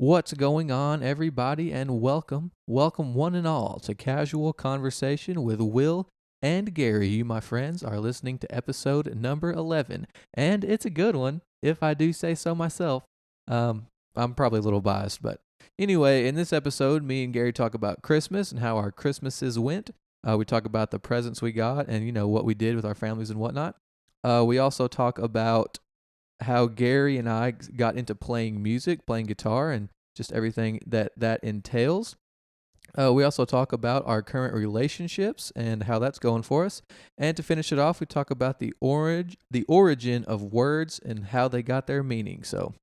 What's going on, everybody, and welcome one and all to Casual Conversation with Will and Gary. You, my friends, are listening to episode number 11, and it's a good one, if I do say so myself. I'm probably a little biased, but anyway, in this episode, me and Gary talk about Christmas and how our Christmases went. We talk about the presents we got and, what we did with our families and whatnot. We also talk about how Gary and I got into playing music, playing guitar, and just everything that entails. We also talk about our current relationships and how that's going for us. And to finish it off, we talk about the origin of words and how they got their meaning. So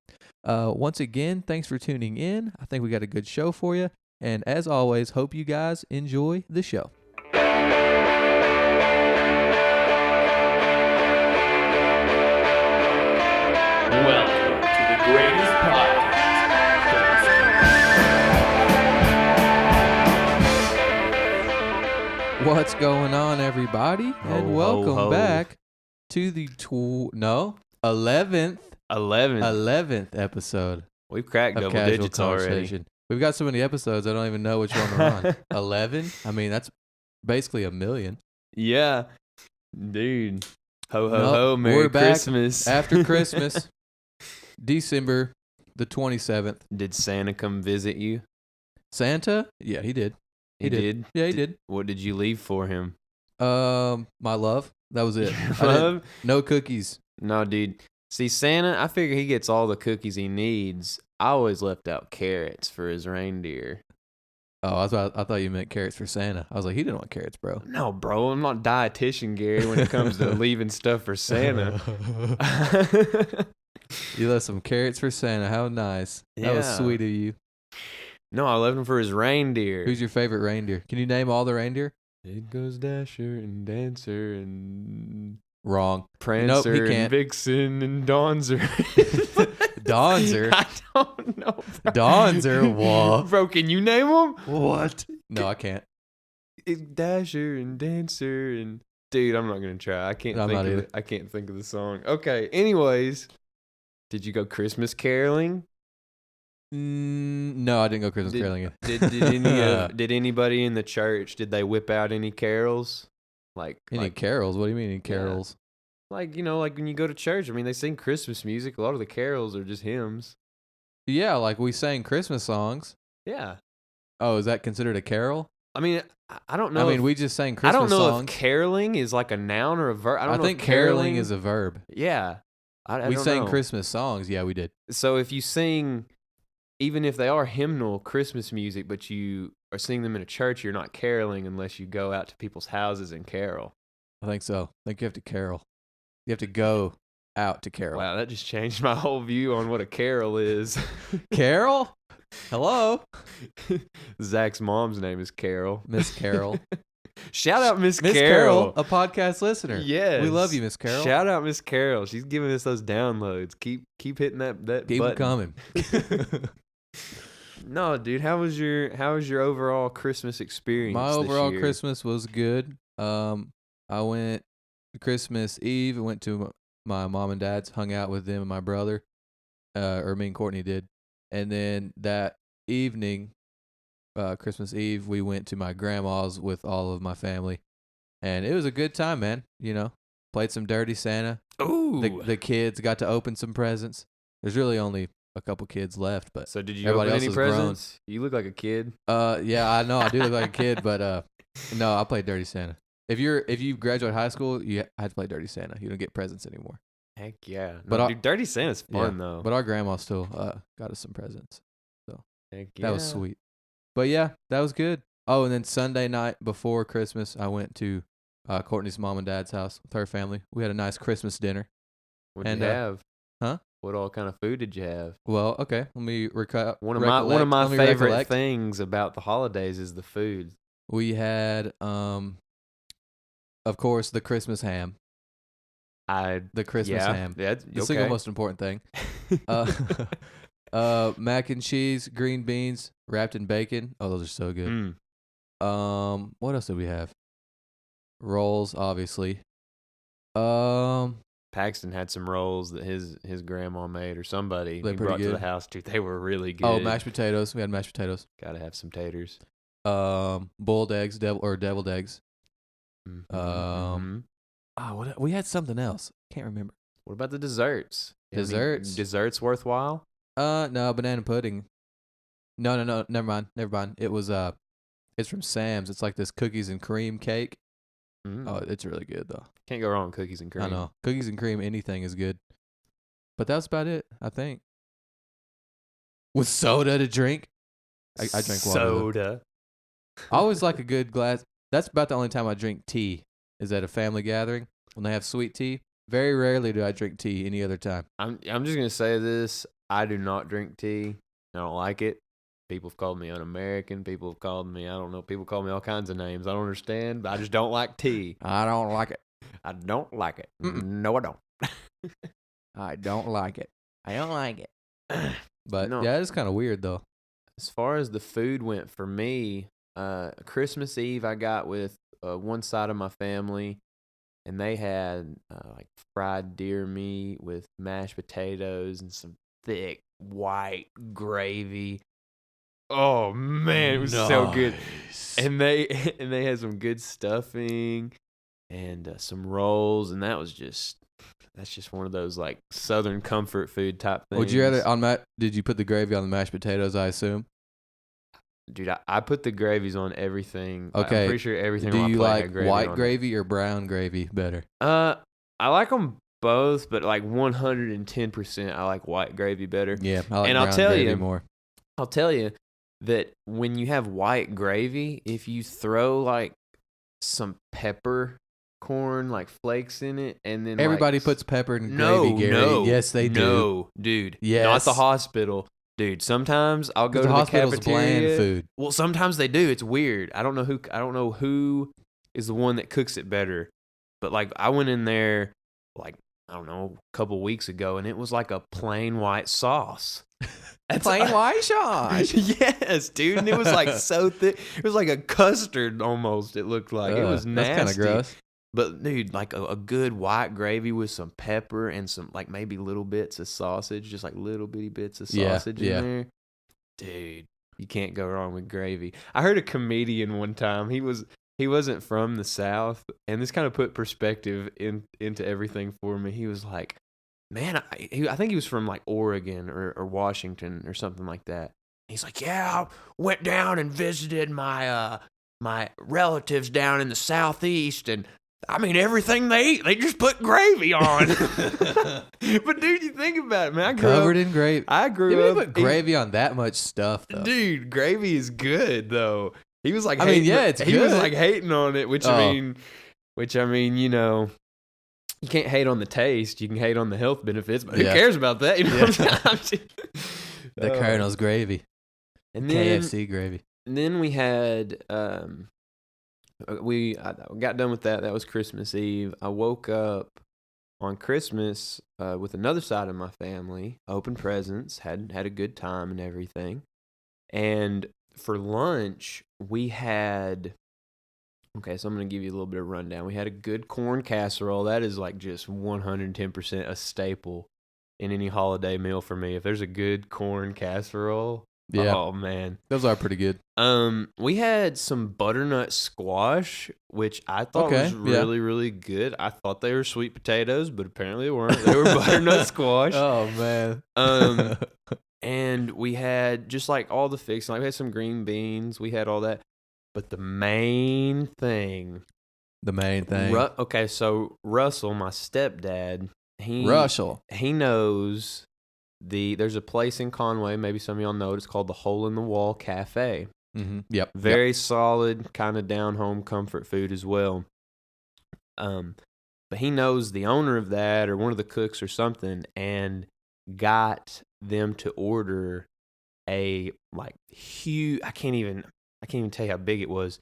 once again, thanks for tuning in. I think we got a good show for you. And as always, hope you guys enjoy the show. Welcome to the greatest podcast. What's going on, everybody? And welcome back to the 11th episode. We've cracked of double Casual digits already. Conversation. We've got so many episodes, I don't even know which one we're on. 11? I mean, that's basically a million. Yeah. Dude. Ho, ho, Nope, ho. Merry we're back Christmas. After Christmas, December the 27th. Did Santa come visit you? Santa? Yeah, he did. He did? Yeah, he did. What did you leave for him? My love. That was it. Love? No cookies. No, dude. See, Santa, I figure he gets all the cookies he needs. I always left out carrots for his reindeer. Oh, I thought you meant carrots for Santa. I was like, he didn't want carrots, bro. No, bro. I'm not dietitian, Gary, when it comes to leaving stuff for Santa. You left some carrots for Santa. How nice. That was Yeah. sweet of you. No, I left him for his reindeer. Who's your favorite reindeer? Can you name all the reindeer? It goes Dasher and Dancer and Wrong. Prancer he and can't. Vixen and Donzer. Donzer? I don't know. Bro. Donzer? What? Bro, can you name them? What? No, I can't. It's Dasher and Dancer and... Dude, I'm not going to try. I can't No, I'm think not of either. it. I can't think of the song. Okay, anyways. Did you go Christmas caroling? No, I didn't go Christmas caroling. Did anybody in the church, did they whip out any carols? Any carols? What do you mean any carols? Like when you go to church, I mean, they sing Christmas music. A lot of the carols are just hymns. Yeah, like we sang Christmas songs. Yeah. Oh, is that considered a carol? I mean, I don't know. I mean, we just sang Christmas I don't know songs. if caroling is like a noun or a verb. I think caroling is a verb. Yeah. I We don't sang know. Christmas songs. Yeah, we did. So if you sing, even if they are hymnal Christmas music, but you are singing them in a church, you're not caroling unless you go out to people's houses and carol. I think so. I think you have to carol. You have to go out to carol. Wow, that just changed my whole view on what a carol is. Carol? Hello? Zach's mom's name is Carol. Miss Carol. Shout out Miss Miss Carol. Carol, a podcast listener. Yes. We love you, Miss Carol. Shout out Miss Carol. She's giving us those downloads. Keep hitting that Keep them button. coming. No, dude, how was your overall Christmas experience? My this overall year? Christmas was good. I went Christmas Eve. I went to my mom and dad's, hung out with them and my brother, or me and Courtney did. And then that evening, Christmas Eve, we went to my grandma's with all of my family, and it was a good time, man. Played some Dirty Santa. Ooh. The kids got to open some presents. There's really only a couple kids left, but So did you everybody open else any is grown. presents? You look like a kid. Yeah, I know I do look like a kid, but no, I played Dirty Santa. If you graduate high school, you have to play Dirty Santa. You don't get presents anymore. Heck yeah. But Dude, Dirty Santa's fun though. But our grandma still got us some presents. Heck That was sweet. But yeah, that was good. Oh, and then Sunday night before Christmas, I went to Courtney's mom and dad's house with her family. We had a nice Christmas dinner. What'd And, you have? huh? What all kind of food did you have? Well, okay, let me One of my favorite things about the holidays is the food. We had, of course, the Christmas ham. The Christmas ham. Yeah, The single most important thing. Mac and cheese, green beans, wrapped in bacon. Oh, those are so good. What else did we have? Rolls, obviously. Pound Paxton had some rolls that his grandma made or somebody They're he pretty brought to good. the house. Dude, they were really good. Oh, mashed potatoes. We had mashed potatoes. Gotta have some taters. Boiled eggs, deviled eggs. Mm-hmm. We had something else. Can't remember. What about the desserts? Desserts? Desserts worthwhile? No, banana pudding. No, never mind. It was it's from Sam's. It's like this cookies and cream cake. Mm. Oh, it's really good though. Can't go wrong with cookies and cream. I know. Cookies and cream, anything is good. But that's about it, I think. With soda to drink. I drink water. Soda. I always like a good glass. That's about the only time I drink tea is at a family gathering when they have sweet tea. Very rarely do I drink tea any other time. I'm just gonna say this. I do not drink tea. I don't like it. People have called me un-American. People have called me, I don't know. People call me all kinds of names. I don't understand, but I just don't like tea. I don't like it. I don't like it. Mm-mm. No, I don't. I don't like it. I don't like it. But No. yeah, it's kind of weird though. As far as the food went for me, Christmas Eve I got with one side of my family, and they had like fried deer meat with mashed potatoes and some thick white gravy. Oh man, it was so good. And they had some good stuffing and some rolls, and that's just one of those like Southern comfort food type things. Would you rather did you put the gravy on the mashed potatoes, I assume? Dude, I put the gravies on everything. Okay. I'm pretty sure everything Do on my you plate like had gravy white on it. gravy or brown gravy better? I like them both, but like 110% I like white gravy better. Yeah, I like And I'll brown tell gravy you- more. I'll tell you that when you have white gravy, if you throw like some peppercorn like flakes in it, and then Everybody like, puts pepper in no, gravy, Gary. no, Yes, they do. No, dude, not Yes. the hospital, dude. Sometimes I'll go to The the hospital's cafeteria. bland food. Well, sometimes they do. It's weird. I don't know who is the one that cooks it better, but like I went in there like I don't know a couple weeks ago, and it was like a plain white sauce. Plain white sauce. Yes, dude, and it was like so thick. It was like a custard almost. It looked like it was nasty. That's kind of gross. But dude, like a good white gravy with some pepper and some like maybe little bits of sausage, just like little bitty bits of sausage in there. Dude, you can't go wrong with gravy. I heard a comedian one time. He wasn't from the South, and this kind of put perspective into everything for me. He was like, man, I think he was from like Oregon or Washington or something like that. He's like, yeah, I went down and visited my my relatives down in the Southeast, and I mean, everything they eat, they just put gravy on. But dude, you think about it, man. Covered in gravy. I grew You up put gravy on that much stuff, though. Dude, gravy is good though. He was like, I mean, yeah, it's he was good. like hating on it, which I mean, you know, you can't hate on the taste. You can hate on the health benefits, but who cares about that? You know what I'm saying? The Colonel's gravy. And then, KFC gravy. and then we had I got done with that. That was Christmas Eve. I woke up on Christmas with another side of my family, opened presents, had a good time and everything. And for lunch, we had, okay, so I'm going to give you a little bit of rundown. We had a good corn casserole. That is like just 110% a staple in any holiday meal for me. If there's a good corn casserole, oh man. Those are pretty good. We had some butternut squash, which I thought was really, really good. I thought they were sweet potatoes, but apparently they weren't. They were butternut squash. Oh man. And we had just like all the fixing. Like we had some green beans. We had all that. But the main thing. Okay, so Russell, my stepdad, he knows there's a place in Conway, maybe some of y'all know it. It's called the Hole in the Wall Cafe. Mm-hmm. Yep. Very solid, kind of down home comfort food as well. But he knows the owner of that or one of the cooks or something, and got them to order a like huge. I can't even tell you how big it was.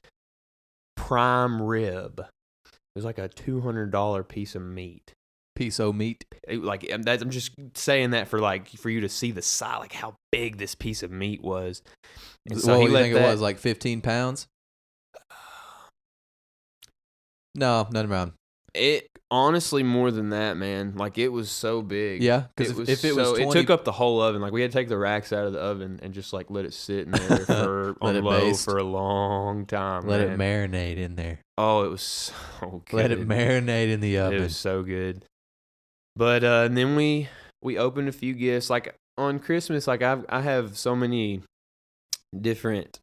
Prime rib. It was like a $200 piece of meat. Piece of meat. I'm just saying that for you to see the size, like how big this piece of meat was. And so what do you think it was, like 15 pounds? No, not around. It honestly more than that, man. Like it was so big. Yeah, because if it was 20, it took up the whole oven. Like we had to take the racks out of the oven and just like let it sit in there for on low for a long time. Let it marinate in there. Oh, it was so good. Let it marinate in the oven. It was so good. But and then we opened a few gifts. Like on Christmas, like I have so many different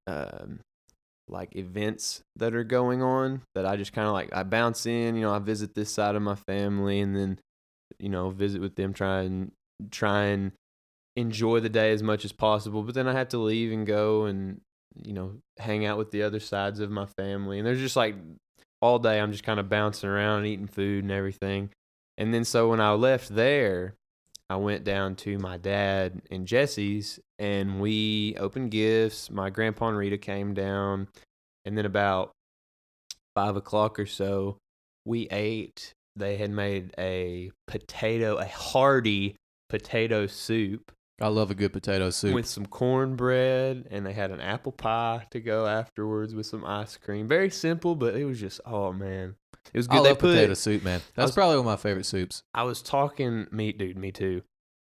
like events that are going on that I just kind of like I bounce in, I visit this side of my family and then visit with them, try and enjoy the day as much as possible, but then I have to leave and go and hang out with the other sides of my family, and there's just like all day I'm just kind of bouncing around eating food and everything. And then so when I left there, I went down to my dad and Jesse's, and we opened gifts. My grandpa and Rita came down, and then about 5 o'clock or so, we ate. They had made a hearty potato soup. I love a good potato soup. With some cornbread, and they had an apple pie to go afterwards with some ice cream. Very simple, but it was just, oh, man. It was good. I love potato soup, man. That's probably one of my favorite soups. I was talking, me too.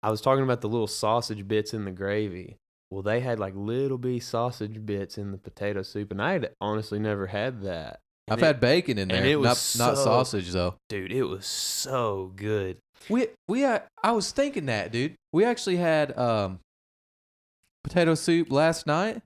I was talking about the little sausage bits in the gravy. Well, they had like little bitty sausage bits in the potato soup, and I had honestly never had that. I've had bacon in there, and it was not sausage though. Dude, it was so good. I was thinking that, dude. We actually had potato soup last night,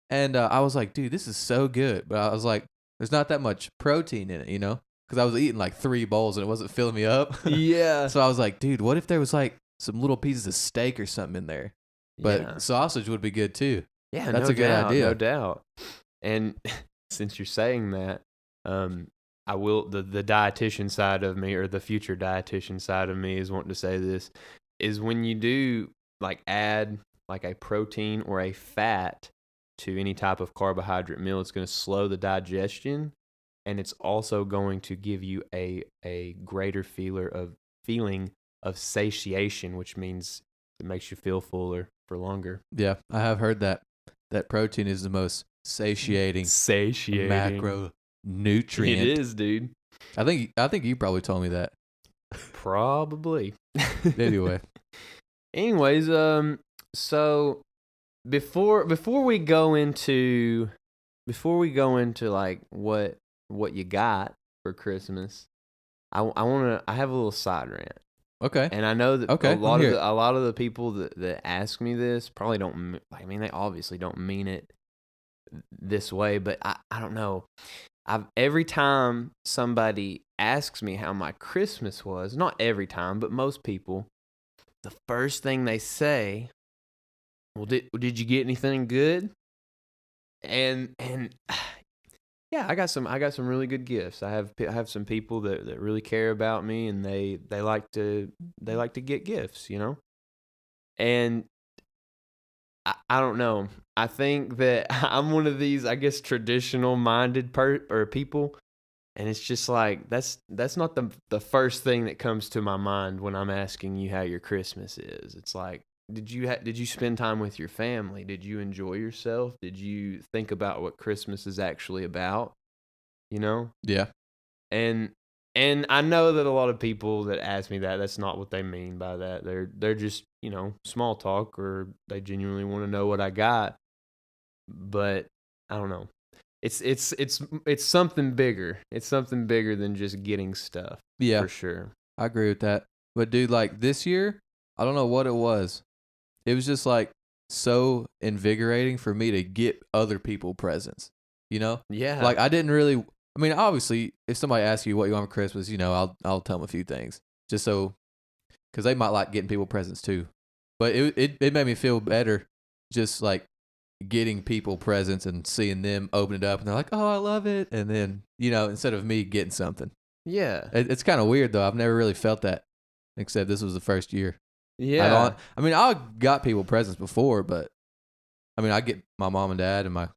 and I was like, dude, this is so good. But I was like, there's not that much protein in it, because I was eating like 3 bowls and it wasn't filling me up. Yeah. So I was like, dude, what if there was like some little pieces of steak or something in there? But sausage would be good too. Yeah, that's a good idea. No doubt. And since you're saying that, I will the dietitian side of me, or the future dietitian side of me, is wanting to say this, is when you do like add like a protein or a fat to any type of carbohydrate meal, it's going to slow the digestion, and it's also going to give you a greater feeling of satiation, which means it makes you feel fuller for longer. Yeah, I have heard that protein is the most satiating macronutrient. It is, dude. I think you probably told me that. Probably. Anyways, so before we go into like what you got for Christmas, I have a little side rant. Okay. And I know that a lot of the people that ask me this probably don't. I mean, they obviously don't mean it this way, but I don't know. Every time somebody asks me how my Christmas was, not every time, but most people, the first thing they say, well, did you get anything good? And yeah, I got some really good gifts. I have some people that really care about me, and they like to get gifts, And I don't know. I think that I'm one of these, I guess, traditional minded people, and it's just like that's not the first thing that comes to my mind when I'm asking you how your Christmas is. It's like, did you spend time with your family? Did you enjoy yourself? Did you think about what Christmas is actually about? Yeah. And I know that a lot of people that ask me that's not what they mean by that. They're just, small talk, or they genuinely want to know what I got. But I don't know. It's something bigger. It's something bigger than just getting stuff. Yeah. For sure. I agree with that. But dude, like this year, I don't know what it was. It was just like so invigorating for me to get other people presents. Yeah. Like I didn't really. I mean, obviously, if somebody asks you what you want for Christmas, I'll tell them a few things, just so, because they might like getting people presents too. But it made me feel better, just like getting people presents and seeing them open it up, and they're like, "Oh, I love it," and then instead of me getting something. Yeah. It's kind of weird though. I've never really felt that, except this was the first year. Yeah. I got people presents before, but I get my mom and dad and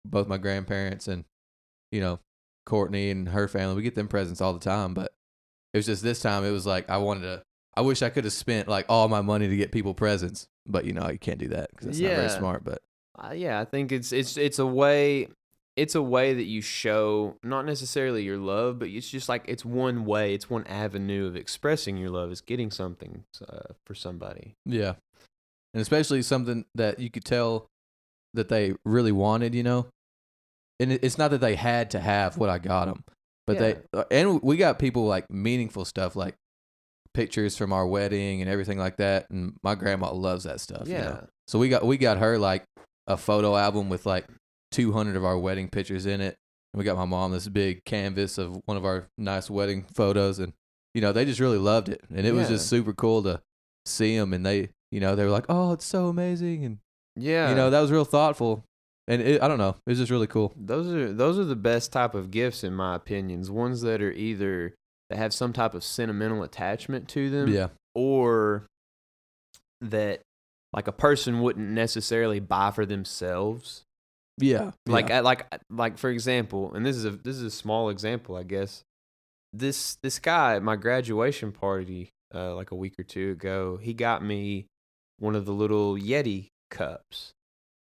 both my grandparents and Courtney and her family, we get them presents all the time, but it was just this time it was like I wish I could have spent like all my money to get people presents, but you can't do that because that's not very smart. But yeah, I think it's a way. it's a way that you show not necessarily your love, but it's just like it's one way, it's one avenue of expressing your love is getting something for somebody. Yeah, and especially something that you could tell that they really wanted, you know. And it's not that they had to have what I got them, but and we got people like meaningful stuff, like pictures from our wedding and everything like that. And my grandma loves that stuff. Yeah. You know? So we got her like a photo album with like 200 of our wedding pictures in it. And we got my mom this big canvas of one of our nice wedding photos, and you know they just really loved it, and it was just super cool to see them, and they were like, oh, it's so amazing, and that was real thoughtful. And I don't know, it was just really cool. Those are the best type of gifts, in my opinions. Ones that are either that have some type of sentimental attachment to them, or that like a person wouldn't necessarily buy for themselves. Yeah, like for example, and this is a small example, I guess. This guy at my graduation party, like a week or two ago, he got me one of the little Yeti cups.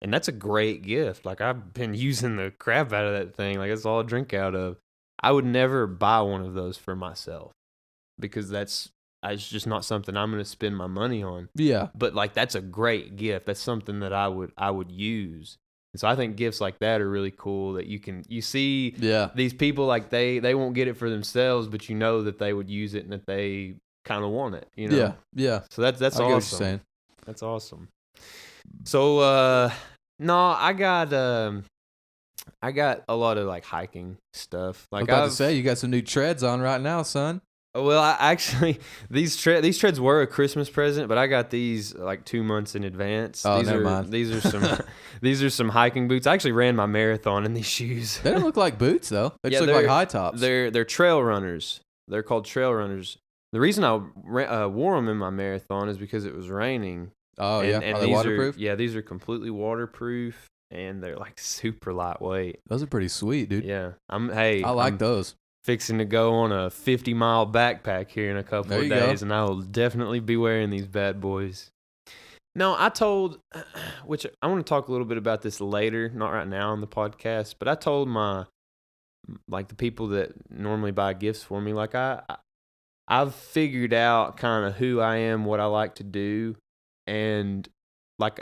And that's a great gift. Like, I've been using the crap out of that thing. Like, it's all I drink out of. I would never buy one of those for myself because it's just not something I'm going to spend my money on. Yeah. But, like, that's a great gift. That's something that I would use. And so I think gifts like that are really cool that you see these people, like, they won't get it for themselves, but you know that they would use it and that they kind of want it, you know? Yeah, yeah. So that's awesome. I get what you're saying. That's awesome. So, no, I got a lot of like hiking stuff. Like, I was about to say, you got some new treads on right now, son. Well, I actually these treads were a Christmas present, but I got these like 2 months in advance. Oh, never mind. These are some hiking boots. I actually ran my marathon in these shoes. They don't look like boots though. They just look like high tops. They're trail runners. They're called trail runners. The reason I wore them in my marathon is because it was raining. Oh, and are they waterproof? These are completely waterproof, and they're like super lightweight. Those are pretty sweet, dude. Yeah. I like those. Fixing to go on a 50-mile backpack here in a couple of days, and I will definitely be wearing these bad boys. Now, which I want to talk a little bit about this later, not right now on the podcast, but I told the people that normally buy gifts for me, like I've figured out kind of who I am, what I like to do. And like,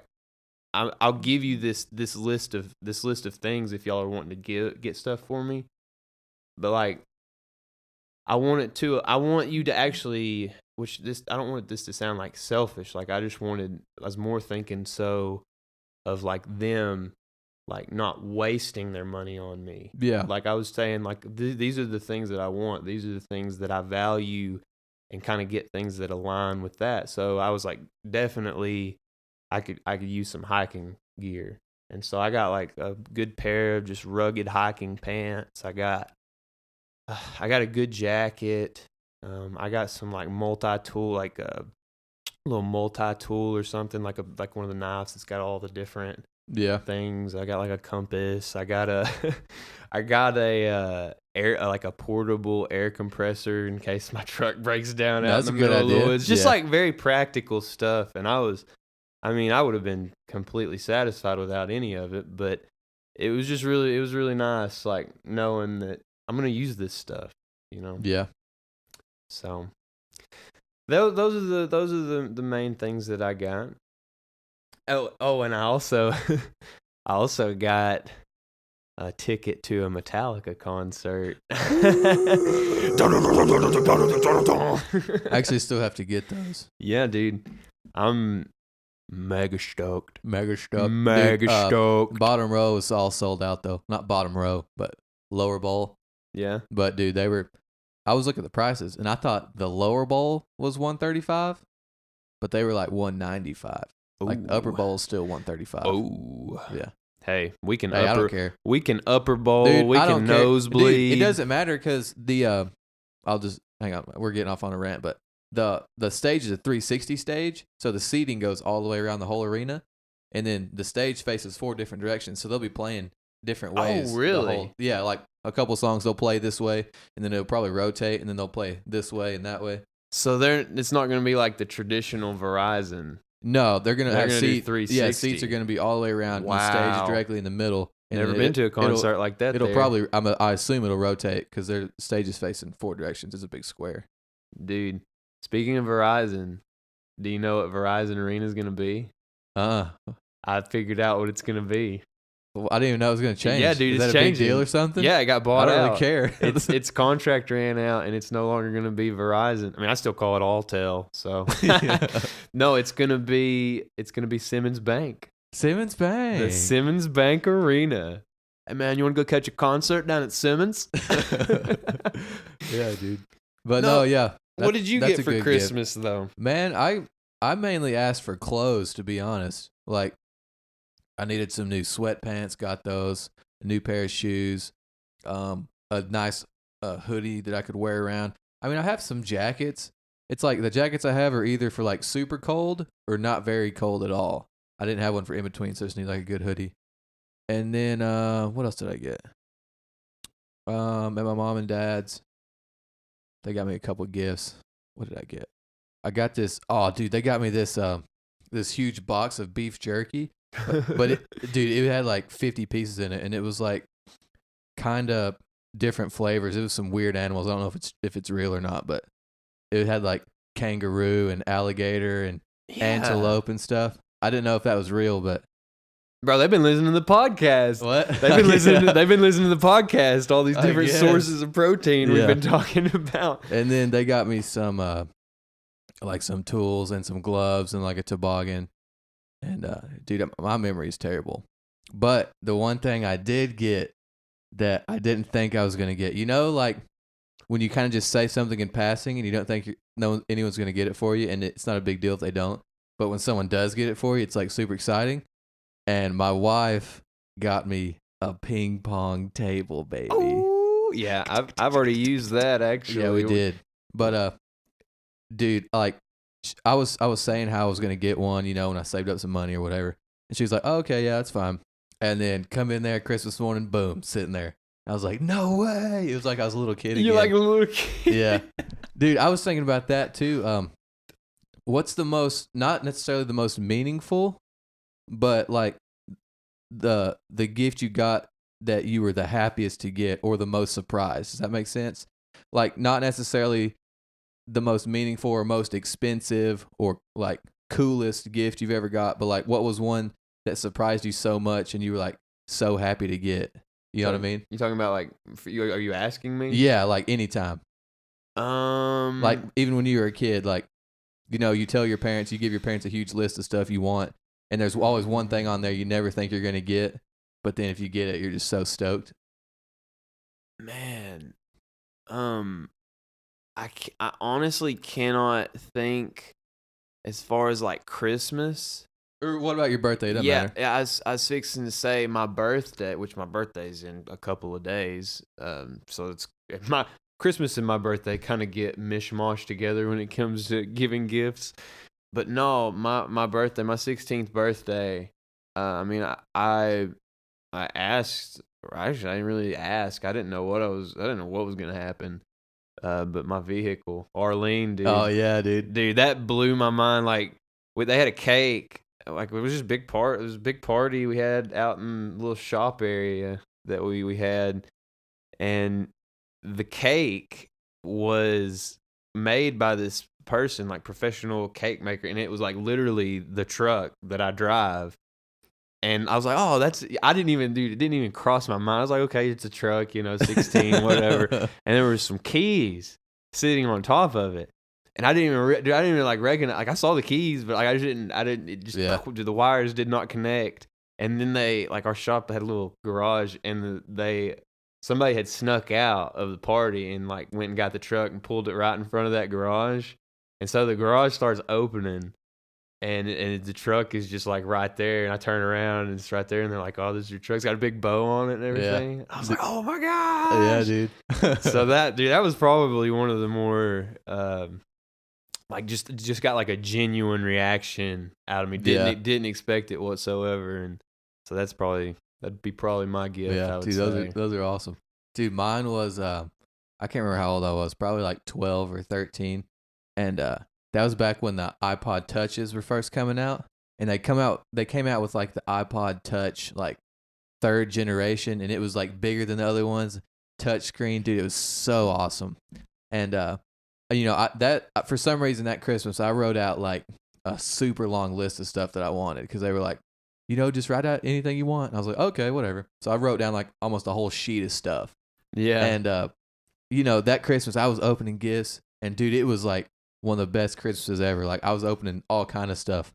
I'll give you this list of things if y'all are wanting to get stuff for me. But like, I want you to actually, I don't want this to sound like selfish. Like, I was more thinking of like them, like not wasting their money on me. Yeah. Like I was saying, like these are the things that I want. These are the things that I value. And kind of get things that align with that. So I was like, definitely, I could use some hiking gear. And so I got like a good pair of just rugged hiking pants. I got a good jacket. I got some like multi-tool, like a little multi-tool or something, like one of the knives that's got all the different things. I got like a compass. I got a like a portable air compressor in case my truck breaks down out in the middle of the woods. Just like very practical stuff. And I would have been completely satisfied without any of it, but it was really nice, like knowing that I'm going to use this stuff, you know? Yeah. So those are the main things that I got. Oh, and I also got a ticket to a Metallica concert. I actually still have to get those. Yeah, dude. I'm mega stoked. Mega stoked. Bottom row is all sold out, though. Not bottom row, but lower bowl. Yeah. But, dude, I was looking at the prices, and I thought the lower bowl was $135, but they were like $195. Like, upper bowl is still $135. Oh. Yeah. Hey, I don't care. We can upper bowl. Dude, we can nosebleed. Dude, it doesn't matter because I'll just hang on. We're getting off on a rant, but the stage is a 360 stage, so the seating goes all the way around the whole arena, and then the stage faces 4 different directions, so they'll be playing different ways. Oh, really? Yeah, like a couple songs they'll play this way, and then it'll probably rotate, and then they'll play this way and that way. So it's not going to be like the traditional Verizon. No, they're going to have seats. 360. Yeah, seats are going to be all the way around. Wow. And the stage is directly in the middle. And Never been to a concert like that. It'll probably, I assume it'll rotate because their stage is facing 4 directions. It's a big square. Dude, speaking of Verizon, do you know what Verizon Arena is going to be? I figured out what it's going to be. Well, I didn't even know it was going to change. Yeah, dude, is it's that a changing. big deal or something? Yeah, it got bought out. I don't really care. its contract ran out, and it's no longer going to be Verizon. I mean, I still call it Alltel. So no, it's going to be Simmons Bank. Simmons Bank. The Simmons Bank Arena. Hey man, you want to go catch a concert down at Simmons? Yeah, dude. But no, yeah. What did you get for Christmas though? Man, I mainly asked for clothes, to be honest. Like, I needed some new sweatpants, got those, a new pair of shoes, a nice hoodie that I could wear around. I mean, I have some jackets. It's like the jackets I have are either for like super cold or not very cold at all. I didn't have one for in between, so I just need like a good hoodie. And then what else did I get? At my mom and dad's, they got me a couple gifts. What did I get? I got this. Oh, dude, they got me this this huge box of beef jerky. But dude, it had like 50 pieces in it, and it was like kind of different flavors. It was some weird animals. I don't know if it's real or not, but it had like kangaroo and alligator and antelope and stuff. I didn't know if that was real, but bro, they've been listening to the podcast. What? They've been listening. They've been listening to the podcast. All these different sources of protein we've been talking about. And then they got me some like some tools and some gloves and like a toboggan. And dude, my memory is terrible. But the one thing I did get that I didn't think I was gonna get, you know, like when you kind of just say something in passing and you don't think anyone's gonna get it for you, and it's not a big deal if they don't. But when someone does get it for you, it's like super exciting. And my wife got me a ping pong table, baby. Oh, yeah, I've already used that actually. Yeah, we did. But dude, like I was saying how I was gonna get one, you know, when I saved up some money or whatever. And she was like, oh, okay, yeah, that's fine. And then come in there Christmas morning, boom, sitting there. I was like, no way. It was like I was a little kid again. You're like a little kid. Yeah. Dude, I was thinking about that too. What's the most, not necessarily the most meaningful, but like the gift you got that you were the happiest to get or the most surprised? Does that make sense? Like not necessarily the most meaningful or most expensive or like coolest gift you've ever got, but like what was one that surprised you so much and you were like so happy to get? You know what I mean? You talking about like, are you asking me? Yeah, like anytime. Like even when you were a kid, like, you know, you tell your parents, you give your parents a huge list of stuff you want, and there's always one thing on there you never think you're going to get, but then if you get it, you're just so stoked. Man, I honestly cannot think as far as like Christmas. Or what about your birthday? It doesn't matter. Yeah, I was fixing to say my birthday, which my birthday's in a couple of days. So it's my Christmas and my birthday kind of get mishmashed together when it comes to giving gifts. But no, my birthday, my 16th birthday. I mean, I asked. Or actually, I didn't really ask. I didn't know what was gonna happen. But my vehicle, Arlene, dude. Oh yeah, dude. Dude, that blew my mind. Like, they had a cake. Like, it was just big part. It was a big party we had out in the little shop area that we had, and the cake was made by this person, like professional cake maker, and it was like literally the truck that I drive. And I was like, oh, it didn't even cross my mind. I was like, okay, it's a truck, 16, whatever. And there were some keys sitting on top of it. And I didn't even like recognize, like I saw the keys, but like the wires did not connect. And then our shop had a little garage, and somebody had snuck out of the party and like went and got the truck and pulled it right in front of that garage. And so the garage starts opening, and the truck is just like right there. And I turn around and it's right there, and they're like, "Oh, this is your truck. It's got a big bow on it and everything." Yeah. I was like, "Oh my gosh!" Yeah, dude. So that was probably one of the more like just got like a genuine reaction out of me. Didn't expect it whatsoever, and so that'd be probably my gift. Yeah, I would dude, say. those are awesome, dude. Mine was I can't remember how old I was, probably like 12 or 13, and that was back when the iPod Touches were first coming out, and they came out with like the iPod Touch like third generation, and it was like bigger than the other ones. Touchscreen, dude, it was so awesome. And for some reason that Christmas I wrote out like a super long list of stuff that I wanted because they were like, just write out anything you want. And I was like, okay, whatever. So I wrote down like almost a whole sheet of stuff. Yeah. And that Christmas I was opening gifts, and dude, it was like one of the best Christmases ever. Like I was opening all kind of stuff,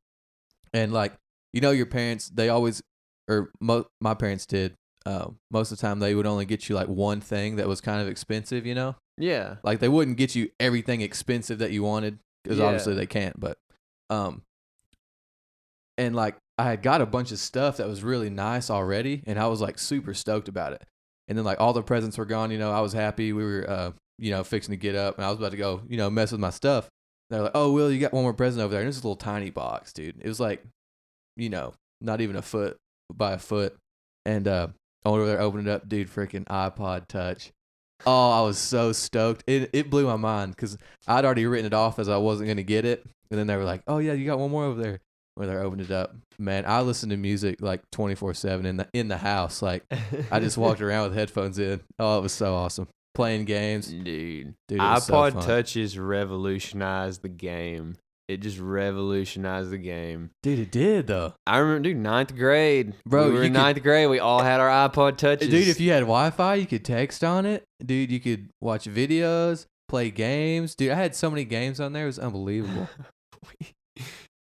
and like your parents, they always, or my parents did. Most of the time they would only get you like one thing that was kind of expensive. Yeah. Like they wouldn't get you everything expensive that you wanted because obviously they can't. But and like I had got a bunch of stuff that was really nice already, and I was like super stoked about it. And then like all the presents were gone. I was happy. We were fixing to get up, and I was about to go mess with my stuff. And they're like, "Oh, Will, you got one more present over there." And it's a little tiny box, dude. It was like, not even a foot by a foot. And I went over there, opened it up, dude. Freaking iPod Touch. Oh, I was so stoked. It blew my mind because I'd already written it off as I wasn't gonna get it. And then they were like, "Oh yeah, you got one more over there." Where they opened it up, man. I listened to music like 24/7 in the house. Like I just walked around with headphones in. Oh, it was so awesome. Playing games, dude. iPod Touches revolutionized the game. It just revolutionized the game, dude. It did though. I remember, dude, 9th grade, bro. We were in 9th grade. We all had our iPod Touches, dude. If you had Wi-Fi, you could text on it, dude. You could watch videos, play games, dude. I had so many games on there. It was unbelievable.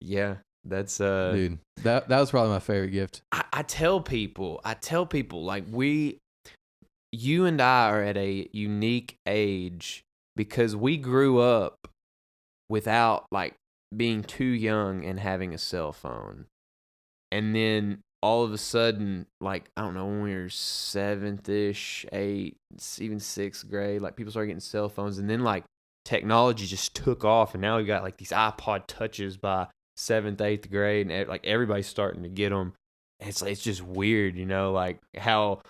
Yeah. That's dude, that was probably my favorite gift. I tell people like you and I are at a unique age because we grew up without like being too young and having a cell phone. And then all of a sudden, like, I don't know, when we were 7th-ish, 8th, even 6th grade, like people started getting cell phones, and then like technology just took off, and now we got like these iPod Touches by 7th, 8th grade, and like everybody's starting to get them. It's just weird, like how.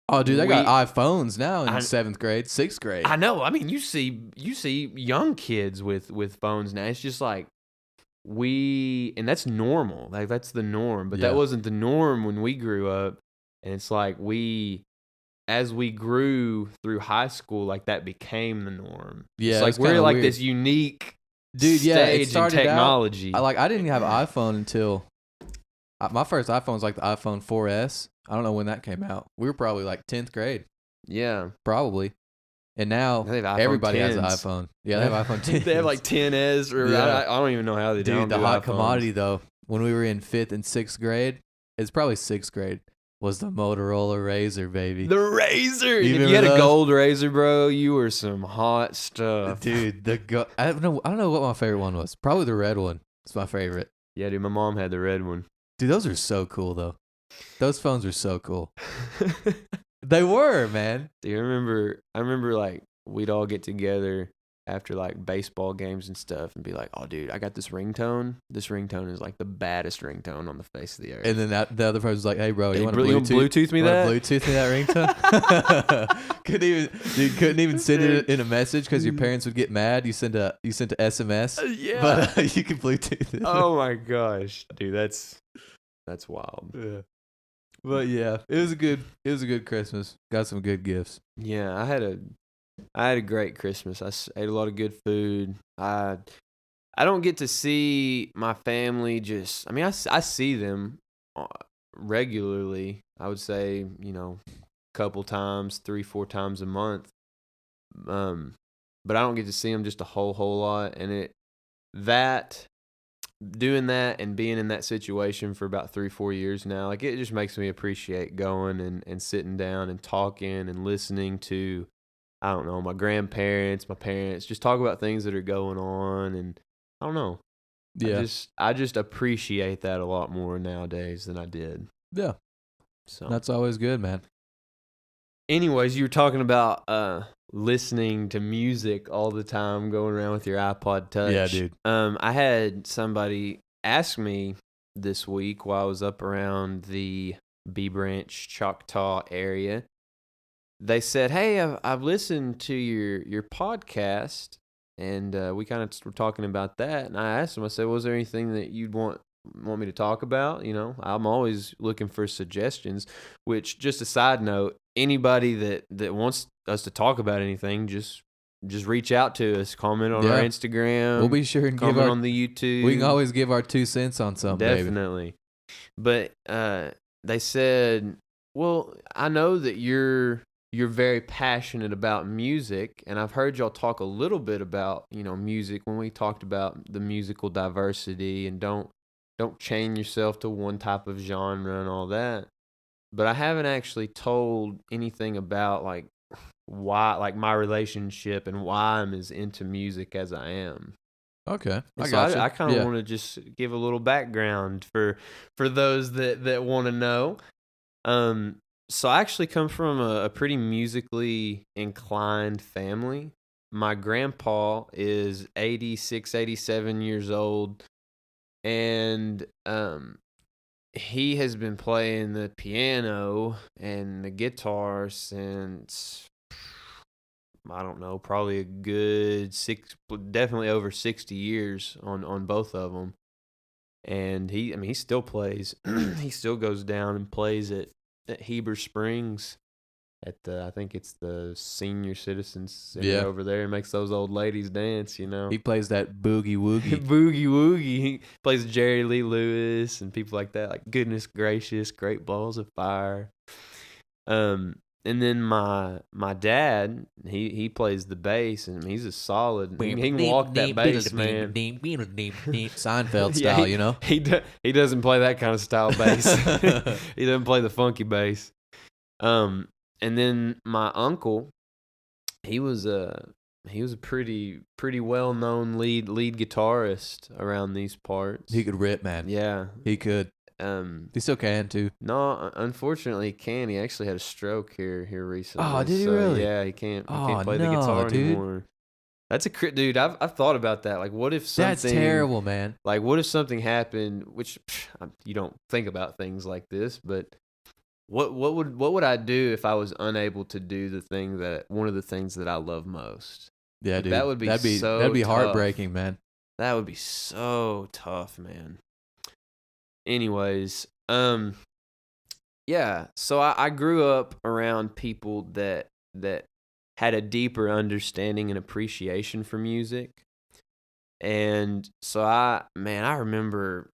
Oh, dude, they got iPhones now in 7th grade, 6th grade. I know. I mean, you see young kids with phones now. It's just like and that's normal. Like that's the norm, but that wasn't the norm when we grew up. And it's like as we grew through high school, like that became the norm. Yeah, it's like we're like weird. This unique. Dude, it started in technology. I didn't have an iPhone until my first iPhone was like the iPhone 4S. I don't know when that came out. We were probably like 10th grade. Yeah, probably. And now everybody 10s. has an iPhone. Yeah, they have iPhone 10s. They have like 10s, or I don't even know how they do. Dude, the hot iPhones. Commodity though, when we were in 5th and 6th grade, it's probably 6th grade. Was the Motorola Razr, baby. The Razr. If you had a gold Razr, bro, you were some hot stuff. Dude, I don't know what my favorite one was. Probably the red one. It's my favorite. Yeah, dude, my mom had the red one. Dude, those are so cool, though. Those phones are so cool. They were, man. Do you remember? I remember, like, we'd all get together after like baseball games and stuff and be like, "Oh, dude, I got this ringtone. This ringtone is like the baddest ringtone on the face of the earth." And then the other person's like, "Hey, bro, you want to Bluetooth me that? Bluetooth me that ringtone?" couldn't even send it in a message because your parents would get mad. You sent a SMS, yeah, but you can Bluetooth it. Oh my gosh, dude, that's wild. Yeah. But yeah, it was a good Christmas. Got some good gifts. Yeah, I had a great Christmas. I ate a lot of good food. I don't get to see my family I see them regularly. I would say, couple times, 3-4 times a month. But I don't get to see them just a whole lot. And doing that and being in that situation for about 3-4 years now, like it just makes me appreciate going and sitting down and talking and listening to, I don't know, my grandparents, my parents, just talk about things that are going on. And I don't know. Yeah. I just appreciate that a lot more nowadays than I did. Yeah. So that's always good, man. Anyways, you were talking about listening to music all the time, going around with your iPod Touch. Yeah, dude. I had somebody ask me this week while I was up around the B Branch, Choctaw area. They said, "Hey, I've listened to your podcast," and we kind of were talking about that. And I asked them, I said, "Was there anything that you'd want want me to talk about, I'm always looking for suggestions. Which, just a side note, anybody that wants us to talk about anything, just reach out to us. Comment on our Instagram. We'll be sure and comment on the YouTube. We can always give our 2 cents on something. Definitely. Baby. But they said, well, I know that you're very passionate about music, and I've heard y'all talk a little bit about, music when we talked about the musical diversity and don't chain yourself to one type of genre and all that. But I haven't actually told anything about like why, like my relationship and why I'm as into music as I am. Okay, I kind of want to just give a little background for those that want to know. So I actually come from a pretty musically inclined family. My grandpa is 86, 87 years old, and he has been playing the piano and the guitar since, I don't know, probably a good definitely over 60 years on both of them. And he still plays. He still goes down and plays at Heber Springs at I think it's the Senior Citizens Center over there, and makes those old ladies dance, He plays that boogie woogie. Boogie woogie. He plays Jerry Lee Lewis and people like that. Like, goodness gracious, Great Balls of Fire. And then my dad, he plays the bass, and he's a solid. He can walk that bass, man. Seinfeld style, He doesn't play that kind of style bass. He doesn't play the funky bass. And then my uncle, he was a pretty well known lead guitarist around these parts. He could rip, man. Yeah, he could. He still can too. No, unfortunately, he can't. He actually had a stroke here recently. Oh, did he really? Yeah, he can't play the guitar anymore. That's dude. I've thought about that. Like, what if something? That's terrible, man. Like, what if something happened? Which you don't think about things like this, but what would I do if I was unable to do one of the things that I love most? Yeah, like, dude. That'd be heartbreaking, man. That would be so tough, man. Anyways, yeah, so I grew up around people that had a deeper understanding and appreciation for music. And so I remember,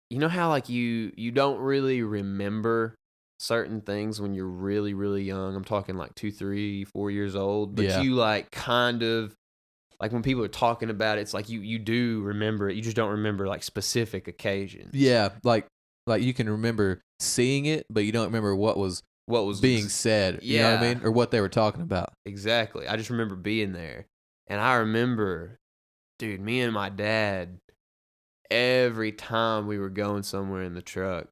how like you don't really remember certain things when you're really, really young. I'm talking like 2, 3, 4 years old, but you like kind of, like when people are talking about it, it's like you do remember it. You just don't remember like specific occasions. Yeah, like you can remember seeing it, but you don't remember what was being said. Yeah. You know what I mean? Or what they were talking about. Exactly. I just remember being there. And I remember, dude, me and my dad, every time we were going somewhere in the truck,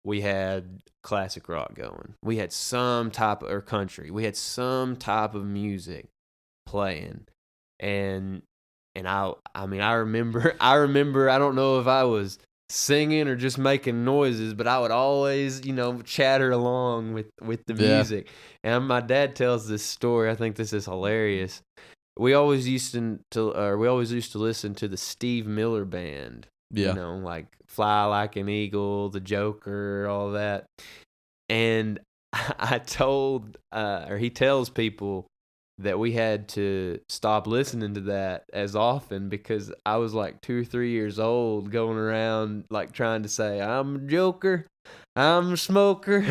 we had classic rock going. We had some type of, or country. We had some type of music playing. And I remember, I don't know if I was singing or just making noises, but I would always, chatter along with the music. And my dad tells this story. I think this is hilarious. We always used to listen to the Steve Miller Band. Yeah. Like Fly Like an Eagle, The Joker, all that. And I told, or he tells people that we had to stop listening to that as often because I was like 2 or 3 years old going around like trying to say, I'm a joker, I'm a smoker,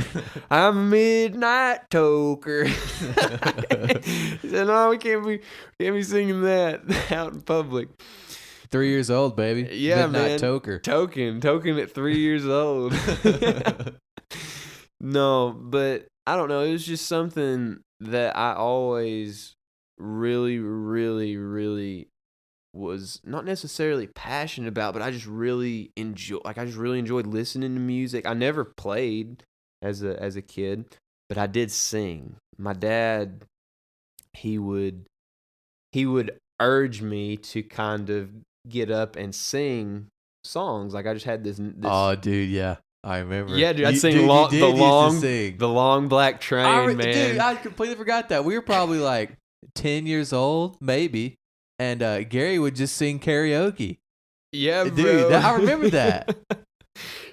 I'm a midnight toker. He said, no, we can't be singing that out in public. 3 years old, baby. Yeah, midnight man. Toker. Token at 3 years old. No, but I don't know. It was just something that I always really, really, really was not necessarily passionate about, but I just really enjoyed listening to music. I never played as a kid, but I did sing. My dad, he would urge me to kind of get up and sing songs. Like I just had this. Oh, dude, yeah. I remember. Yeah, dude, I'd sing the long black train, man. Dude, I completely forgot that. We were probably like 10 years old, maybe, and Gary would just sing karaoke. Yeah, bro. Dude, I remember that.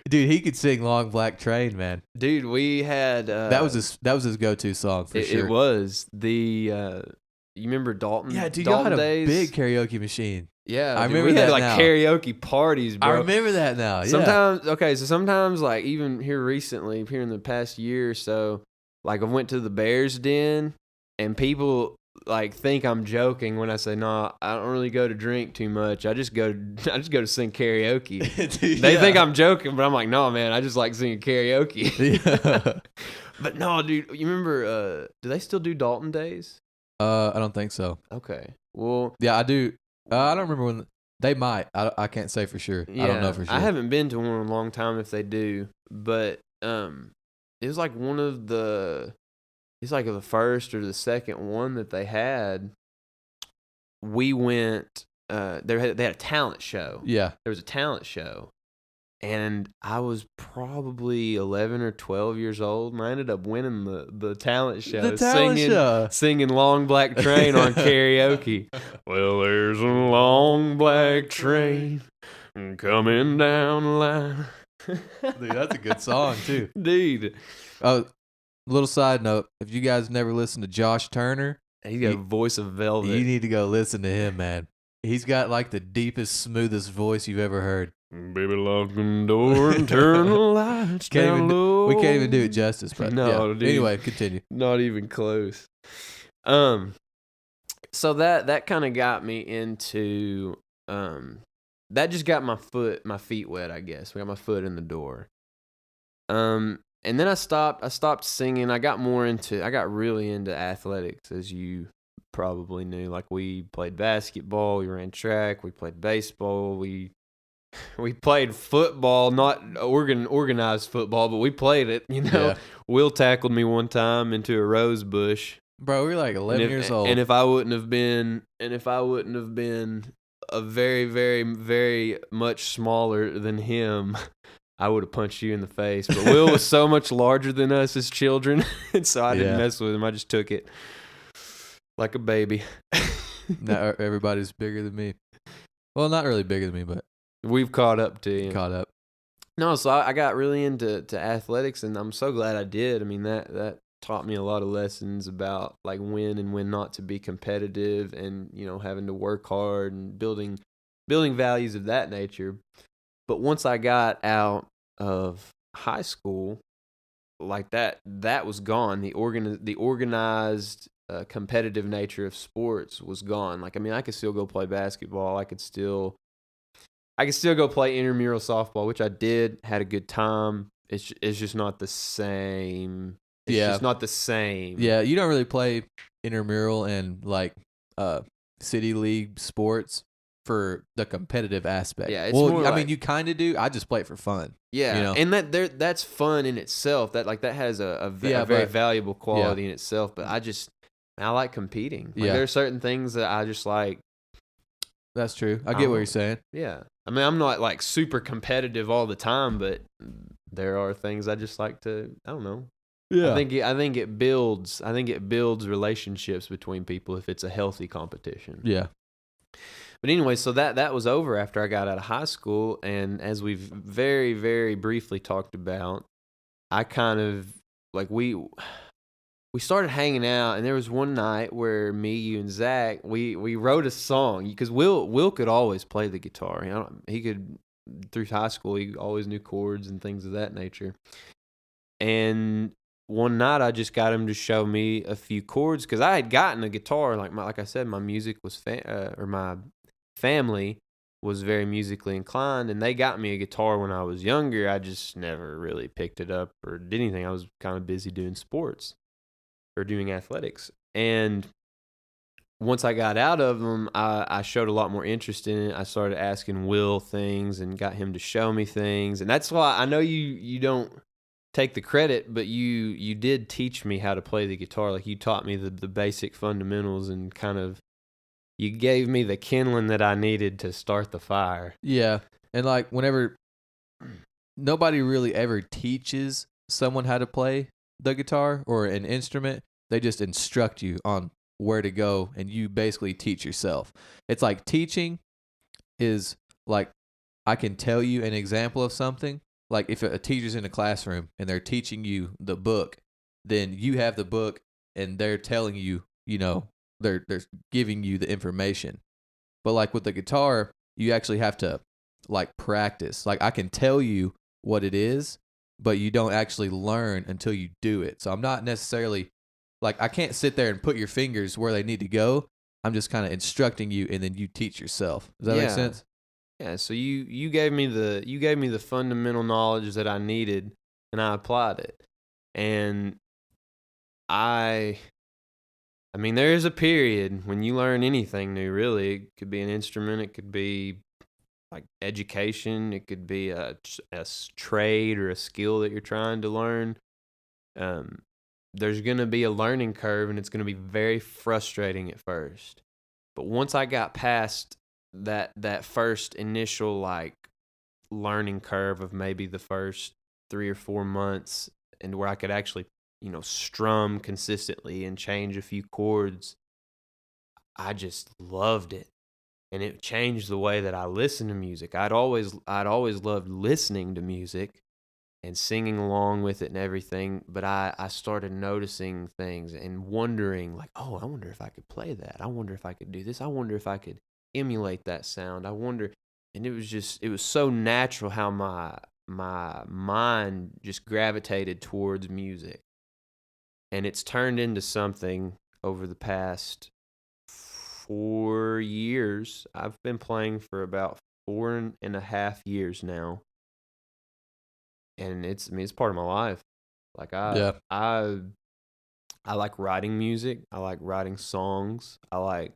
Dude, he could sing Long Black Train, man. Dude, we had that was his go-to song for sure. It was you remember Dalton? Yeah, dude, Dalton y'all had days? a big karaoke machine. Yeah, I dude, remember we that had like now. karaoke parties, bro. I remember that now. Yeah. Sometimes like even here recently, here in the past year or so, like I went to the Bears Den and people like think I'm joking when I say no, I don't really go to drink too much. I just go to sing karaoke. Dude, They think I'm joking, but I'm like, no, man, I just like singing karaoke. Yeah. But no, dude, you remember? Do they still do Dalton days? I don't think so. Okay, well, yeah, I do. I don't remember when they might. I can't say for sure. yeah, I don't know for sure. I haven't been to one in a long time if they do, but it was like it's like the first or the second one that they had. We went. They had a talent show. Yeah, there was a talent show, and I was probably 11 or 12 years old, and I ended up winning the talent show. Singing Long Black Train on karaoke. Well, there's a long black train coming down the line. Dude, that's a good song too. Dude. Oh, little side note: if you guys never listened to Josh Turner, He's got a voice of velvet. You need to go listen to him, man. He's got like the deepest, smoothest voice you've ever heard. Baby, lock the door and turn the lights down low. We can't even do it justice, but no, yeah. dude, anyway, continue. Not even close. So that kind of got me into that just got my feet wet, I guess. We got my foot in the door. And then I stopped singing. I got really into athletics, as you probably knew. Like, we played basketball, we ran track, we played baseball, we played football, not organized football, but we played it, you know. Yeah. Will tackled me one time into a rose bush. Bro, we were like 11 years old. And if I wouldn't have been a very, very, very much smaller than him, I would have punched you in the face. But Will was so much larger than us as children, and so I didn't mess with him. I just took it like a baby. Now everybody's bigger than me. Well, not really bigger than me, but we've caught up to you. Caught up. No, so I got really into athletics, and I'm so glad I did. I mean, that taught me a lot of lessons about like when and when not to be competitive, and having to work hard and building values of that nature. But once I got out of high school, like that was gone. The organized competitive nature of sports was gone. Like, I mean, I could still go play basketball. I could still go play intramural softball, which I did. Had a good time. It's just not the same. It's just not the same. Yeah, you don't really play intramural and like city league sports for the competitive aspect. Yeah, I mean, you kind of do. I just play it for fun. Yeah, and that's fun in itself. That has a very valuable quality in itself. But I like competing. Like, there are certain things that I just like. That's true. I get what you're saying. Yeah, I mean, I'm not like super competitive all the time, but there are things I just like to. I don't know. Yeah, I think it builds relationships between people if it's a healthy competition. Yeah. But anyway, so that was over after I got out of high school, and as we've very, very briefly talked about, I kind of like we started hanging out, and there was one night where me, you, and Zach we wrote a song, because Will could always play the guitar. He could, through high school, he always knew chords and things of that nature. And one night I just got him to show me a few chords, because I had gotten a guitar. Like I said, my music was my family was very musically inclined, and they got me a guitar when I was younger. I just never really picked it up or did anything. I was kind of busy doing sports or doing athletics. And once I got out of them, I showed a lot more interest in it. I started asking Will things and got him to show me things. And that's why I know you don't take the credit, but you did teach me how to play the guitar. Like, you taught me the basic fundamentals, and kind of you gave me the kindling that I needed to start the fire. Yeah. And like, whenever nobody really ever teaches someone how to play the guitar or an instrument, they just instruct you on where to go, and you basically teach yourself. It's like teaching is like I can tell you an example of something. Like if a teacher's in a classroom and they're teaching you the book, then you have the book and they're telling you, they're giving you the information. But like with the guitar, you actually have to like practice. Like I can tell you what it is, but you don't actually learn until you do it. So I'm not necessarily like I can't sit there and put your fingers where they need to go. I'm just kind of instructing you, and then you teach yourself. Does that make sense? Yeah. So you gave me the fundamental knowledge that I needed, and I applied it. And I mean, there is a period when you learn anything new. Really, it could be an instrument, it could be like education, it could be a trade or a skill that you're trying to learn. There's going to be a learning curve, and it's going to be very frustrating at first. But once I got past that first initial like learning curve of maybe the first 3 or 4 months, and where I could actually, strum consistently and change a few chords, I just loved it. And it changed the way that I listen to music. I'd always loved listening to music and singing along with it and everything, but I started noticing things and wondering, like, oh, I wonder if I could play that. I wonder if I could do this. I wonder if I could emulate that sound. I wonder, and it was so natural how my mind just gravitated towards music. And it's turned into something over the past 4 years. I've been playing for about 4.5 years now. And it's part of my life. Like I like writing music. I like writing songs. I like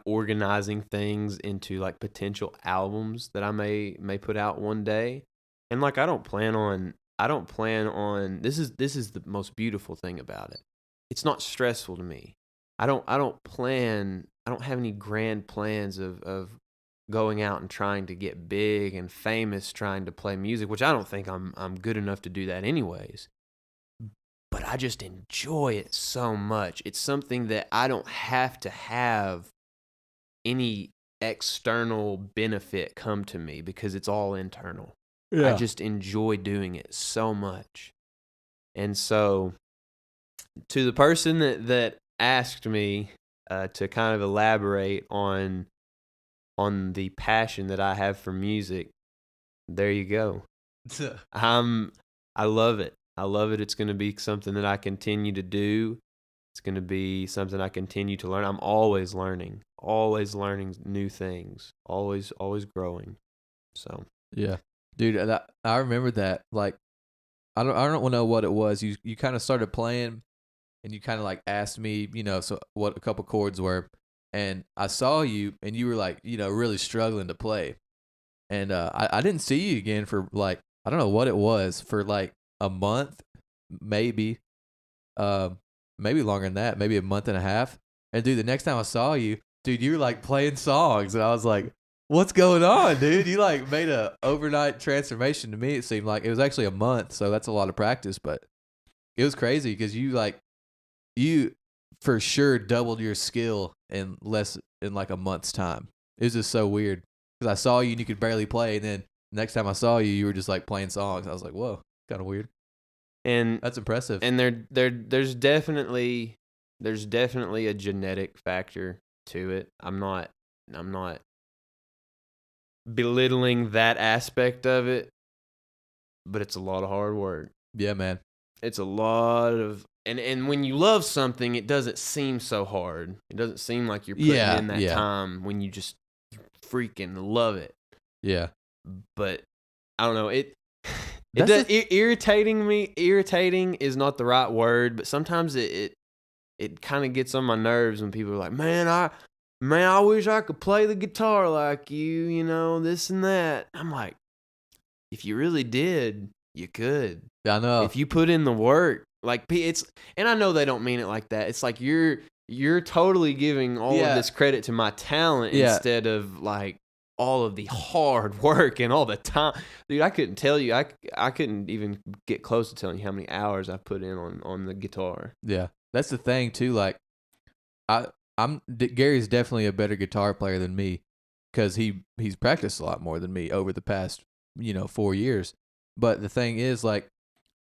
organizing things into like potential albums that I may put out one day. And like I don't plan on this is the most beautiful thing about it. It's not stressful to me. I don't have any grand plans of going out and trying to get big and famous trying to play music, which I don't think I'm good enough to do that anyways. But I just enjoy it so much. It's something that I don't have to have any external benefit come to me because it's all internal. Yeah. I just enjoy doing it so much. And so to the person that asked me to kind of elaborate on the passion that I have for music, there you go. I love it. I love it. It's going to be something that I continue to do. It's going to be something I continue to learn. I'm always learning new things, always growing. So yeah, dude, I remember that. Like, I don't know what it was. You kind of started playing, and you kind of like asked me, so what a couple chords were. And I saw you, and you were like, really struggling to play. And I didn't see you again for like, I don't know what it was, for like a month, maybe longer than that, maybe a month and a half. And dude, the next time I saw you, dude, you were like playing songs, and I was like, what's going on, dude? You like made a overnight transformation. To me, it seemed like it was actually a month, so that's a lot of practice, but it was crazy because you for sure doubled your skill in like a month's time. It was just so weird because I saw you and you could barely play, and then next time I saw you, you were just like playing songs. I was like, whoa, kind of weird. And that's impressive. And there's definitely a genetic factor to it. I'm not belittling that aspect of it, but it's a lot of hard work. Yeah, man. It's a lot of and when you love something, it doesn't seem so hard. It doesn't seem like you're putting in that time when you just freaking love it. Yeah. But I don't know, irritating is not the right word, but sometimes it kind of gets on my nerves when people are like, man, I wish I could play the guitar like you, this and that. I'm like, if you really did, you could. Yeah, I know. If you put in the work, like and I know they don't mean it like that. It's like you're totally giving all of this credit to my talent instead of like all of the hard work and all the time. Dude, I couldn't tell you. I couldn't even get close to telling you how many hours I put in on the guitar. Yeah, that's the thing too. Like, Gary's definitely a better guitar player than me, because he's practiced a lot more than me over the past 4 years. But the thing is, like,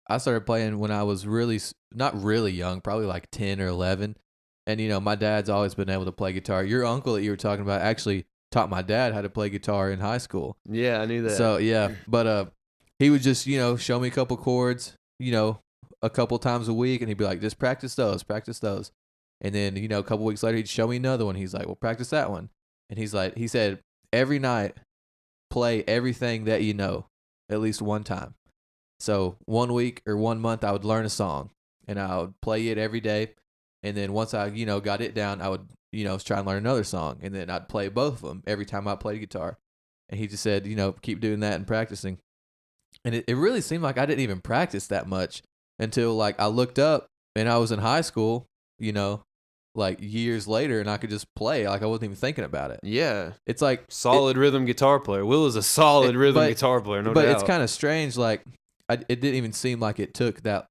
I started playing when I was not really young, probably like 10 or 11. And my dad's always been able to play guitar. Your uncle that you were talking about actually taught my dad how to play guitar in high school. Yeah, I knew that. So yeah, but he would just show me a couple chords, a couple times a week, and he'd be like, just practice those. And then a couple weeks later, he'd show me another one. He's like, well, practice that one. And he said, every night, play everything that you know at least one time. So 1 week or 1 month, I would learn a song, and I would play it every day. And then once I got it down, I would try and learn another song, and then I'd play both of them every time I played guitar. And he just said, keep doing that and practicing. And it really seemed like I didn't even practice that much until like I looked up and I was in high school, like years later, and I could just play like I wasn't even thinking about it. Yeah. It's like solid rhythm guitar player. Will is a solid rhythm guitar player, no doubt. But it's kind of strange. Like it didn't even seem like it took that.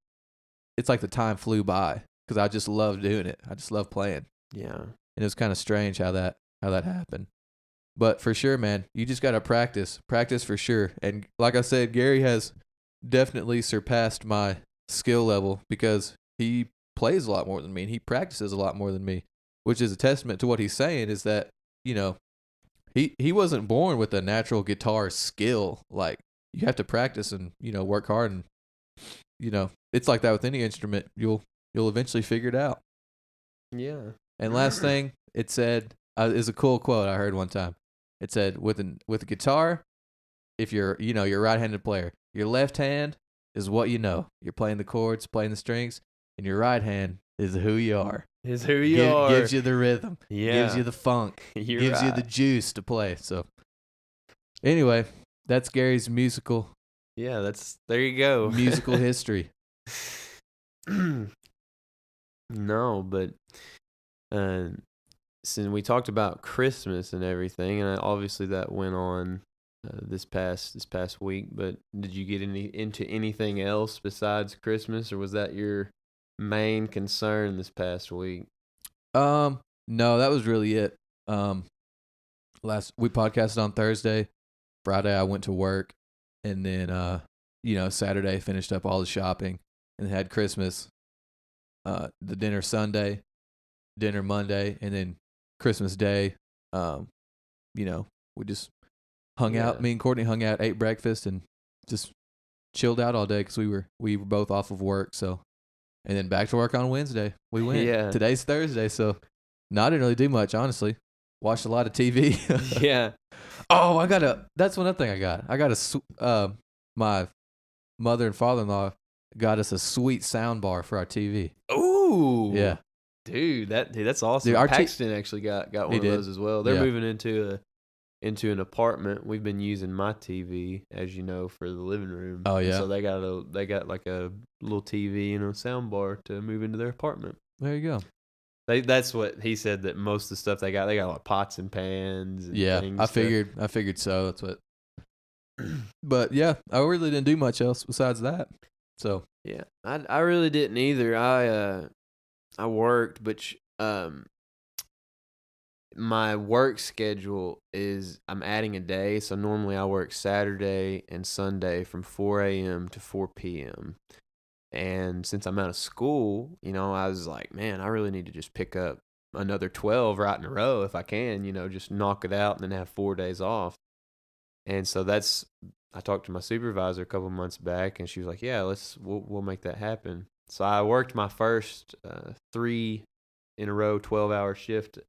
It's like the time flew by because I just loved doing it. I just love playing. Yeah. And it was kind of strange how that happened. But for sure, man, you just got to practice for sure. And like I said, Gary has definitely surpassed my skill level because he plays a lot more than me and he practices a lot more than me, which is a testament to what he's saying is that, he wasn't born with a natural guitar skill. Like you have to practice and, work hard and, it's like that with any instrument. You'll eventually figure it out. Yeah. And last thing it said is a cool quote I heard one time. It said, with a guitar, if you're a right-handed player, your left hand is what you know. You're playing the chords, playing the strings, and your right hand is who you are. Is who you are. Gives you the rhythm. Yeah. Gives you the funk. Gives you the juice to play. So anyway, that's Gary's musical. Yeah, there you go. Musical history. No, but since we talked about Christmas and everything, and obviously that went on this past week, but did you get into anything else besides Christmas, or was that your main concern this past week? No, that was really it. We podcasted on Thursday. Friday I went to work, and then Saturday finished up all the shopping and had Christmas. The dinner Sunday, dinner Monday, and then Christmas Day. We just hung out. Me and Courtney hung out, ate breakfast, and just chilled out all day because we were both off of work. So, and then back to work on Wednesday. We went. Yeah. Today's Thursday, so I didn't really do much, honestly. Watched a lot of TV. Yeah. Oh, that's one other thing I got. My mother and father-in-law got us a sweet sound bar for our TV. Ooh. Yeah. Dude, that's awesome. Dude, Paxton actually got one of those as well. They're moving into an apartment. We've been using my TV, as you know, for the living room. Oh yeah. So they got like a little TV and a sound bar to move into their apartment. There you go. That's what he said, that most of the stuff they got like pots and pans and things. I figured so. That's what. But yeah, I really didn't do much else besides that. So yeah, I really didn't either. I worked, but my work schedule is I'm adding a day. So normally I work Saturday and Sunday from 4 a.m. to 4 p.m. And since I'm out of school, I was like, man, I really need to just pick up another 12 right in a row if I can, just knock it out and then have 4 days off. And so I talked to my supervisor a couple months back, and she was like, yeah, we'll make that happen. So I worked my first 3 in a row 12-hour shift.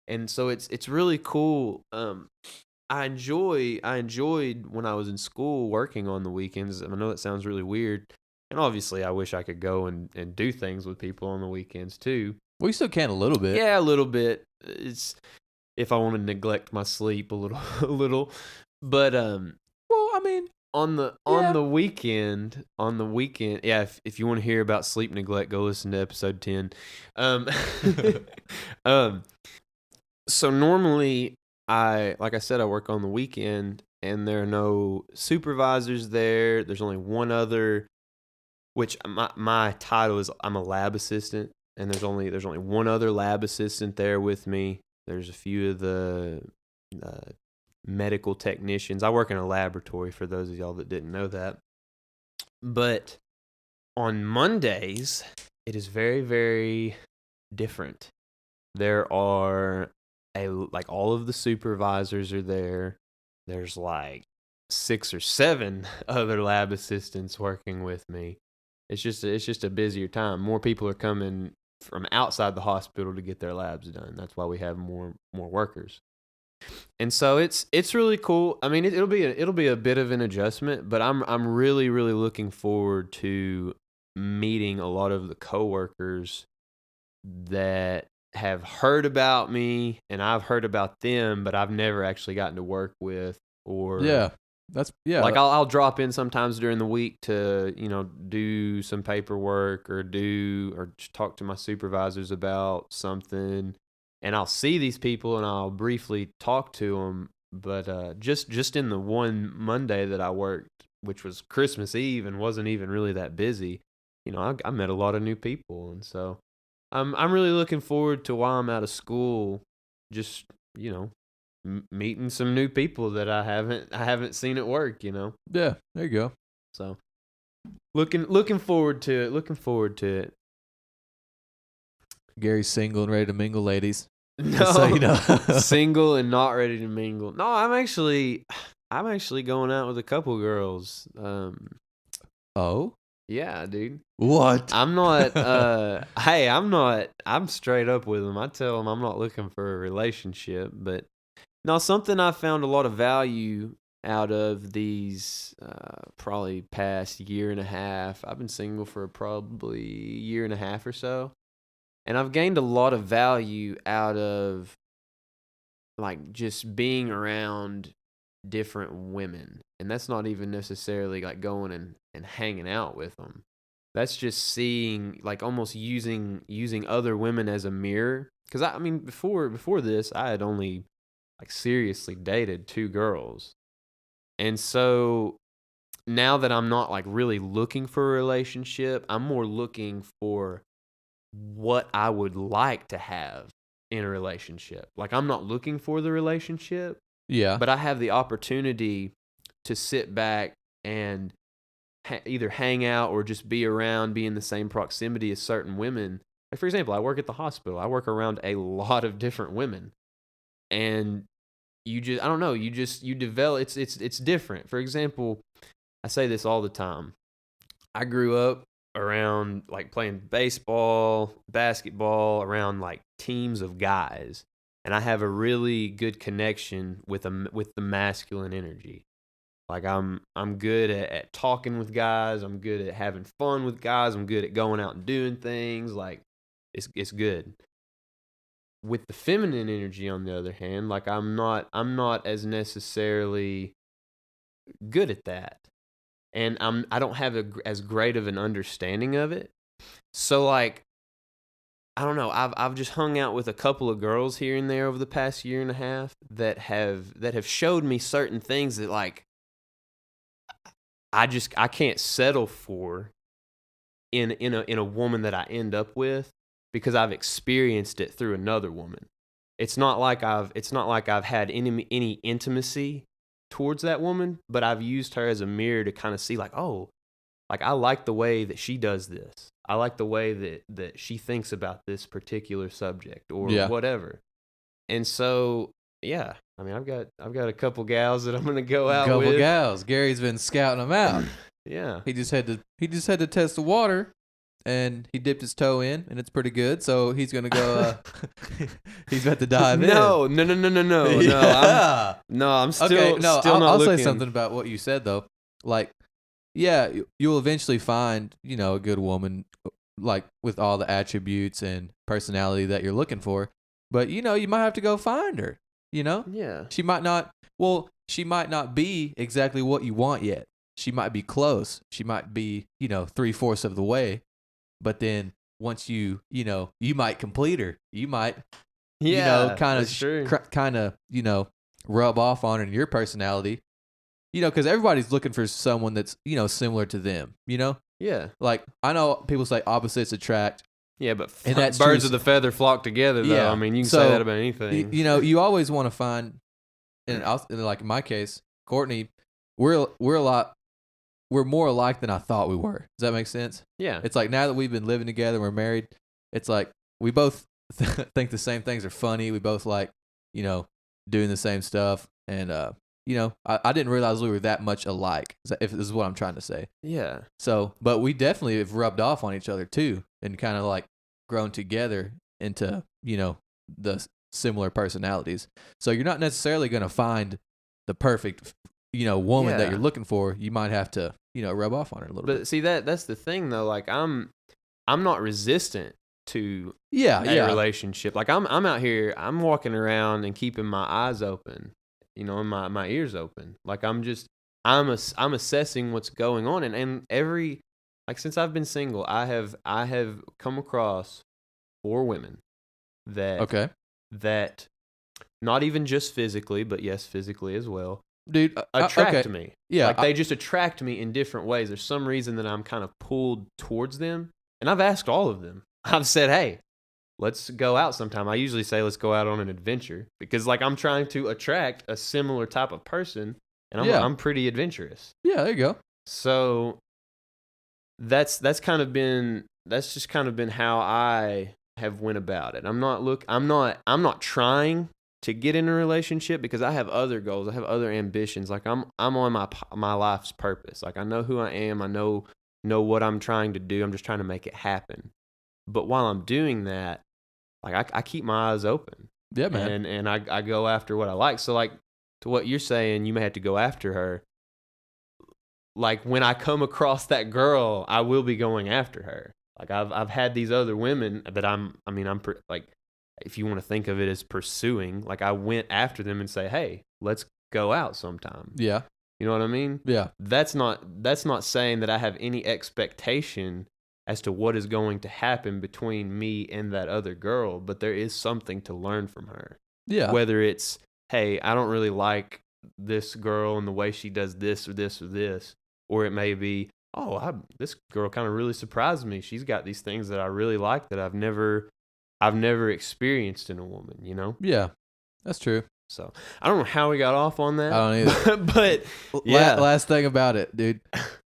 And so it's really cool. I enjoyed when I was in school working on the weekends. I know that sounds really weird. And obviously, I wish I could go and do things with people on the weekends too. Well, you still can a little bit. Yeah, a little bit. It's if I want to neglect my sleep a little. But well, I mean, on the weekend, yeah. If you want to hear about sleep neglect, go listen to episode 10. So normally, like I said, I work on the weekend, and there are no supervisors there. There's only one other. Which my title is I'm a lab assistant, and there's only one other lab assistant there with me. There's a few of the medical technicians. I work in a laboratory for those of y'all that didn't know that. But on Mondays, it is very, very different. There are like all of the supervisors are there. There's like 6 or 7 other lab assistants working with me. It's just a busier time. More people are coming from outside the hospital to get their labs done. That's why we have more workers. And so it's really cool. I mean, it'll be a bit of an adjustment, but I'm really, really looking forward to meeting a lot of the coworkers that have heard about me and I've heard about them, but I've never actually gotten to work with. Or like I'll drop in sometimes during the week to, do some paperwork or talk to my supervisors about something, and I'll see these people and I'll briefly talk to them. But just in the one Monday that I worked, which was Christmas Eve and wasn't even really that busy, I met a lot of new people, and so I'm really looking forward to while I'm out of school, just meeting some new people that I haven't seen at work. Yeah, there you go. So looking forward to it. Looking forward to it. Gary's single and ready to mingle, ladies. No, so single and not ready to mingle. No, I'm actually going out with a couple girls. Oh. Yeah, dude. What? I'm not, I'm straight up with them. I tell them I'm not looking for a relationship, but no, something I found a lot of value out of these probably past year and a half. I've been single for probably a year and a half or so, and I've gained a lot of value out of like just being around different women. And that's not even necessarily like going and hanging out with them. That's just seeing, like, almost using other women as a mirror. Because I mean, before this, I had only like seriously dated 2 girls, and so now that I'm not like really looking for a relationship, I'm more looking for what I would like to have in a relationship. Like, I'm not looking for the relationship. Yeah. But I have the opportunity to sit back and either hang out or just be around, be in the same proximity as certain women. Like, for example, I work at the hospital. I work around a lot of different women. And you develop, it's different. For example, I say this all the time. I grew up around like playing baseball, basketball, around like teams of guys. And I have a really good connection with the masculine energy. Like I'm good at talking with guys. I'm good at having fun with guys. I'm good at going out and doing things. Like it's good. With the feminine energy, on the other hand, like I'm not as necessarily good at that, and I don't have as great of an understanding of it. So like, I don't know. I've just hung out with a couple of girls here and there over the past year and a half that have showed me certain things that like I can't settle for in a woman that I end up with, because I've experienced it through another woman. It's not like I've had any intimacy towards that woman, but I've used her as a mirror to kind of see like, oh, like I like the way that she does this. I like the way that she thinks about this particular subject or whatever. And so, yeah, I mean, I've got a couple gals that I'm gonna go out with. Couple gals. Gary's been scouting them out. Yeah. He just had to test the water, and he dipped his toe in, and it's pretty good. So he's gonna go. He's about to dive in. No. Yeah. I'm still okay. No, I'll looking. say something about what you said though. Like, yeah, you'll eventually find a good woman, like with all the attributes and personality that you're looking for. But you might have to go find her. Yeah. She might not be exactly what you want yet. She might be close. She might be 3/4 of the way. But then once you might complete her. You might kind of rub off on her in your personality. Because everybody's looking for someone that's similar to them. Yeah. Like, I know people say opposites attract. Yeah, but birds of the feather flock together, though. Yeah. I mean, you can say that about anything. You always want to find and like in my case, Courtney, we're more alike than I thought we were. Does that make sense? Yeah. It's like now that we've been living together, we're married. It's like we both think the same things are funny. We both like, doing the same stuff. And, I didn't realize we were that much alike, if this is what I'm trying to say. Yeah. So, but we definitely have rubbed off on each other too and kind of like grown together into, the similar personalities. So you're not necessarily going to find the perfect, woman that you're looking for. You might have to, rub off on her a little bit. But see, that's the thing though. Like I'm not resistant to a relationship. Like I'm out here, I'm walking around and keeping my eyes open, and my ears open. Like I'm assessing what's going on, and since I've been single, I have come across 4 women that not even just physically, but yes, physically as well, dude, attract me. Yeah, like they just attract me in different ways. There's some reason that I'm kind of pulled towards them, and I've asked all of them. I've said, hey, let's go out sometime. I usually say, let's go out on an adventure, because like I'm trying to attract a similar type of person, and I'm pretty adventurous. Yeah, there you go. So that's just kind of been how I have went about it. I'm not trying to get in a relationship because I have other goals. I have other ambitions. Like I'm on my life's purpose. Like I know who I am. I know what I'm trying to do. I'm just trying to make it happen. But while I'm doing that, like I keep my eyes open. Yeah, man. And I go after what I like. So like to what you're saying, you may have to go after her. Like when I come across that girl, I will be going after her. Like I've had these other women that I'm like, if you want to think of it as pursuing, like I went after them and say, hey, let's go out sometime. Yeah. You know what I mean? Yeah. That's not saying that I have any expectation as to what is going to happen between me and that other girl, but there is something to learn from her. Yeah. Whether it's, hey, I don't really like this girl and the way she does this or this or this, or it may be, this girl kind of really surprised me. She's got these things that I really like that I've never experienced in a woman, Yeah, that's true. So I don't know how we got off on that. I don't either. But yeah. Last thing about it, dude,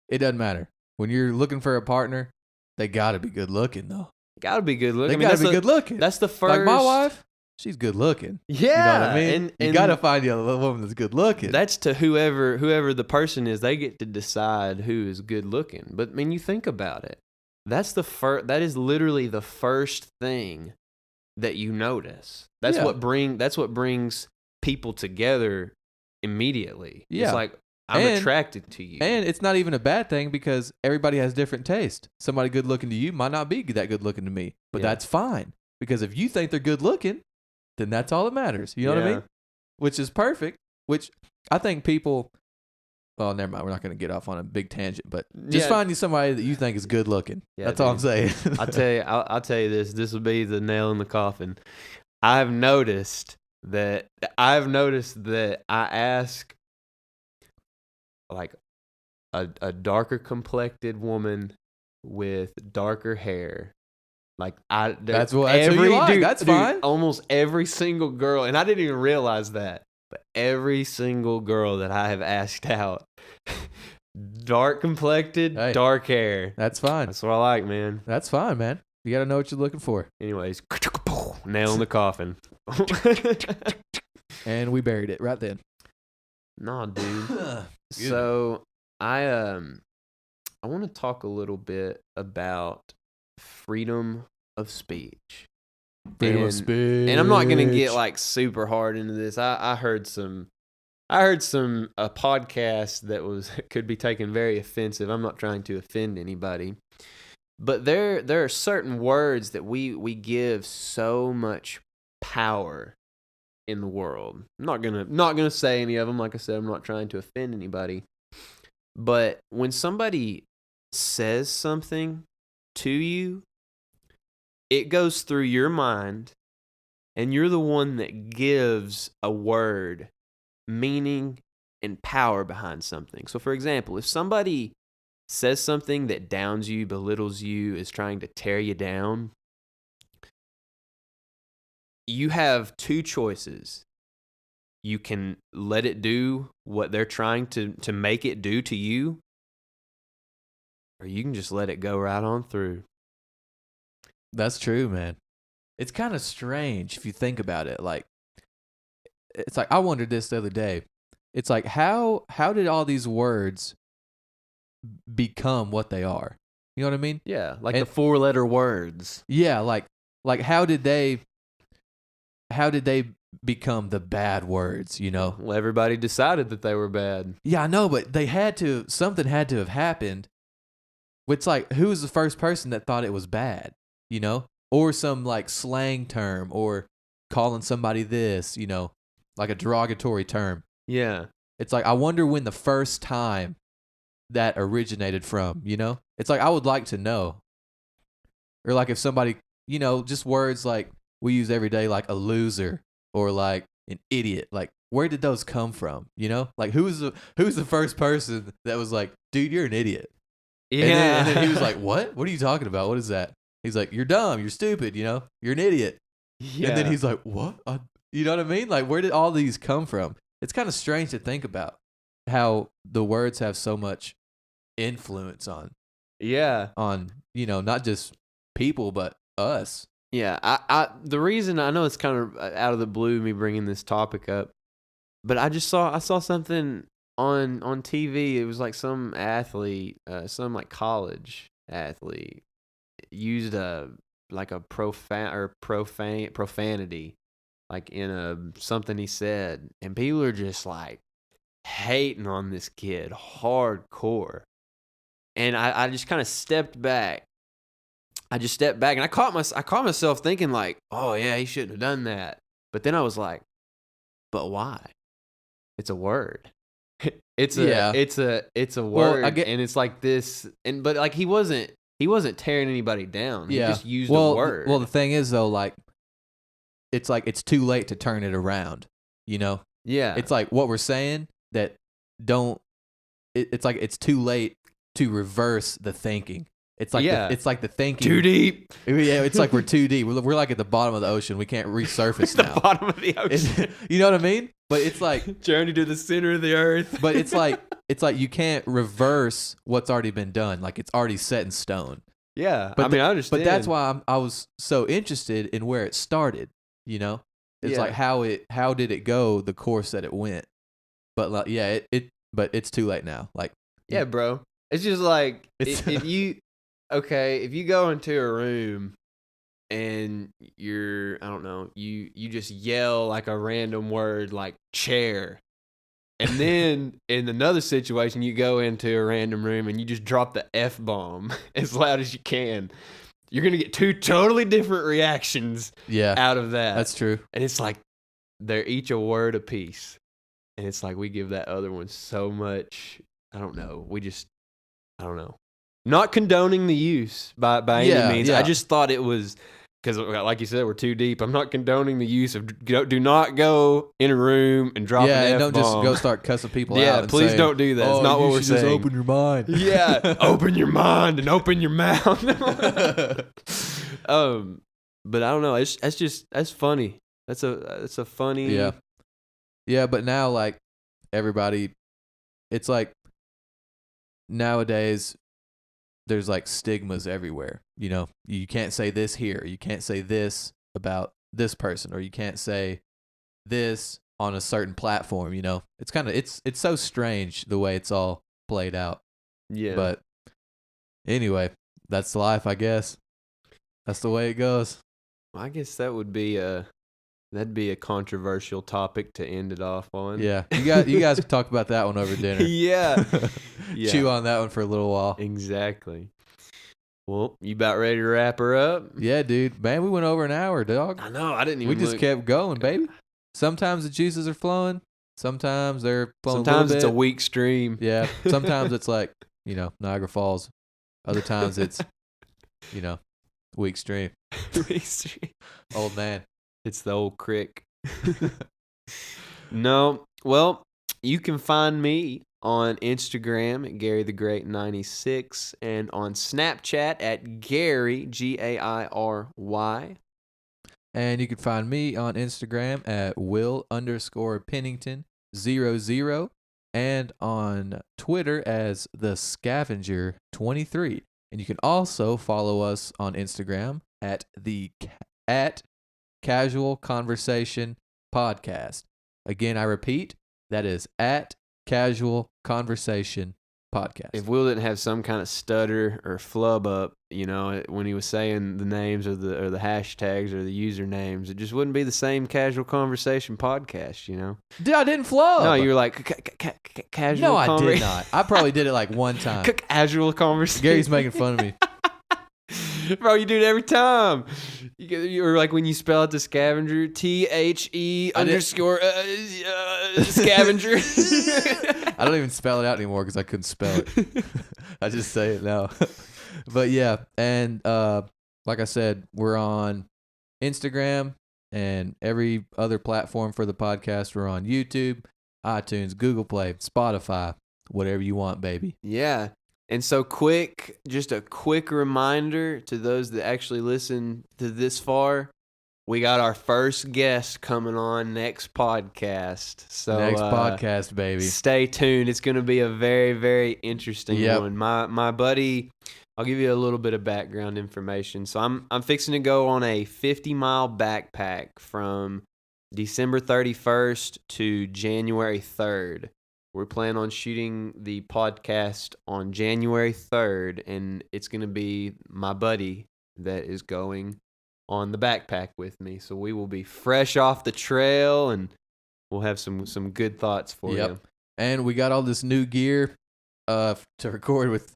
it doesn't matter. When you're looking for a partner, they gotta be good looking though. Gotta be good looking. They gotta be good looking. That's the first. Like my wife, she's good looking. Yeah, you know what I mean. And you gotta find you a woman that's good looking. That's to whoever the person is. They get to decide who is good looking. But I mean, you think about it. That is literally the first thing that you notice. That's what brings people together immediately. Yeah. It's like I'm attracted to you. And it's not even a bad thing because everybody has different taste. Somebody good looking to you might not be that good looking to me, but that's fine. Because if you think they're good looking, then that's all that matters. You know what I mean? Which is perfect, which I think people, well, never mind. We're not going to get off on a big tangent, but just find you somebody that you think is good looking. Yeah, that's all I'm saying. I'll tell you this. This will be the nail in the coffin. I've noticed that I ask like a darker complected woman with darker hair. Like that's who you like. That's fine. Almost every single girl, and I didn't even realize that, but every single girl that I have asked out, dark complected, dark hair. That's fine. That's what I like, man. That's fine, man. You got to know what you're looking for. Anyways, nail in the coffin. And we buried it right then. Nah, dude. So I want to talk a little bit about freedom of speech. Freedom of speech. And I'm not gonna get like super hard into this. I heard a podcast that could be taken very offensive. I'm not trying to offend anybody. But there are certain words that we give so much power in the world. I'm not gonna say any of them. Like I said, I'm not trying to offend anybody. But when somebody says something to you, it goes through your mind, and you're the one that gives a word meaning and power behind something. So, for example, if somebody says something that downs you, belittles you, is trying to tear you down, you have two choices. you can let it do what they're trying to make it do to you, or you can just let it go right on through. That's true, man. It's kind of strange if you think about it. Like, it's like I wondered this the other day. It's like how did all these words become what they are? You know what I mean? Yeah, like the 4-letter words. Yeah, like how did they become the bad words, you know? Well, everybody decided that they were bad. Yeah, I know, but something had to have happened. It's like, who was the first person that thought it was bad, you know? Or some like slang term, or calling somebody this, you know, like a derogatory term. Yeah. It's like, I wonder when the first time that originated from, you know? It's like, I would like to know. Or like if somebody, you know, just words like we use every day, like a loser or like an idiot. Like, where did those come from? You know, like who's the first person that was like, dude, you're an idiot? Yeah. And then he was like, what? What are you talking about? What is that? He's like, you're dumb. You're stupid. You know, you're an idiot. Yeah. And then he's like, what? You know what I mean? Like, where did all these come from? It's kind of strange to think about how the words have so much influence on, you know, not just people, but us. Yeah, I the reason I know it's kind of out of the blue me bringing this topic up, but I saw something on TV. It was like some athlete, some like college athlete used a profanity like in something he said, and people are just like hating on this kid hardcore. And I just kind of stepped back. I just stepped back, and I caught myself thinking like, oh yeah, he shouldn't have done that. But then I was like, but why? It's a word. It's a word, and it's like this. But like he wasn't tearing anybody down. He just used a word. Well, the thing is though, like it's too late to turn it around. You know? Yeah. It's like what we're saying that it's like it's too late to reverse the thinking. It's like it's like the thinking too deep. Yeah, it's like we're too deep. We're like at the bottom of the ocean. We can't resurface now. The bottom of the ocean. You know what I mean? But it's like journey to the center of the earth. But it's like you can't reverse what's already been done. Like it's already set in stone. Yeah, I understand. But that's why I was so interested in where it started. You know, it's like how did it go the course that it went. But like, but it's too late now. Like yeah, bro. It's just like if you go into a room and you're, I don't know, you just yell like a random word like chair. And then in another situation, you go into a random room and you just drop the F-bomb as loud as you can. You're going to get two totally different reactions out of that. That's true. And it's like they're each a word apiece. And it's like we give that other one so much, I don't know. I don't know. Not condoning the use by any means. Yeah. I just thought it was, because like you said, we're too deep. I'm not condoning the use of, do not go in a room and drop an F-bomb. Yeah, don't just go start cussing people out. Yeah, please don't do that. It's not what we're saying. Just open your mind. Yeah, open your mind and open your mouth. But I don't know. That's funny. That's a funny. Yeah. Yeah, but now like everybody, it's like nowadays there's like stigmas everywhere. You know, you can't say this here. You can't say this about this person, or you can't say this on a certain platform. You know, it's kind of it's so strange the way it's all played out. Yeah. But anyway, that's life, I guess. That's the way it goes. I guess that'd be a controversial topic to end it off on. Yeah, you guys can talk about that one over dinner. Yeah. Chew on that one for a little while. Exactly. Well, you about ready to wrap her up? Yeah, dude. Man, we went over an hour, dog. I know. I didn't even. We just kept going, baby. Sometimes the juices are flowing. Sometimes they're flowing. Sometimes a it's a weak stream. Yeah. Sometimes it's like, you know, Niagara Falls. Other times it's, you know, weak stream. Weak stream. Old man. It's the old crick. No. Well, you can find me on Instagram at GaryTheGreat96 and on Snapchat at Gary, Gairy. And you can find me on Instagram at Will_Pennington00 and on Twitter as The Scavenger23. And you can also follow us on Instagram at Casual Conversation Podcast. Again, I repeat, that is at Casual Conversation Podcast. If Will didn't have some kind of stutter or flub up, when he was saying the names or the hashtags or the usernames, it just wouldn't be the same Casual Conversation Podcast, Dude, I didn't flub. No, you were like casual. No, I did not. I probably did it like one time. Casual Conversation. Gary's making fun of me. Bro, you do it every time. Or like when you spell out the scavenger, THE_scavenger. I don't even spell it out anymore because I couldn't spell it. I just say it now. But yeah, and like I said, we're on Instagram and every other platform for the podcast. We're on YouTube, iTunes, Google Play, Spotify, whatever you want, baby. Yeah. And so just a quick reminder to those that actually listen to this far, we got our first guest coming on next podcast. So next podcast, baby. Stay tuned. It's going to be a very, very interesting one. My buddy, I'll give you a little bit of background information. So I'm fixing to go on a 50-mile backpack from December 31st to January 3rd. We're planning on shooting the podcast on January 3rd, and it's going to be my buddy that is going on the backpack with me. So we will be fresh off the trail, and we'll have some good thoughts for you. And we got all this new gear to record with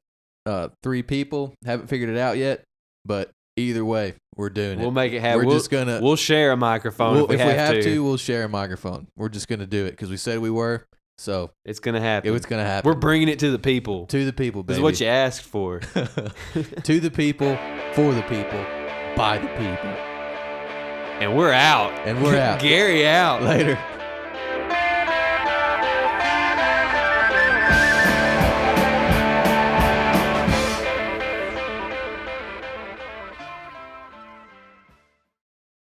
3 people. Haven't figured it out yet, but either way, we're doing it. We'll make it happen. We'll share a microphone if we have to. We'll share a microphone. We're just going to do it because we said we were. So it's going to happen. It's going to happen. We're bringing it to the people. To the people, baby. This is what you asked for. To the people, for the people, by the people. And we're out. Gary out. Later.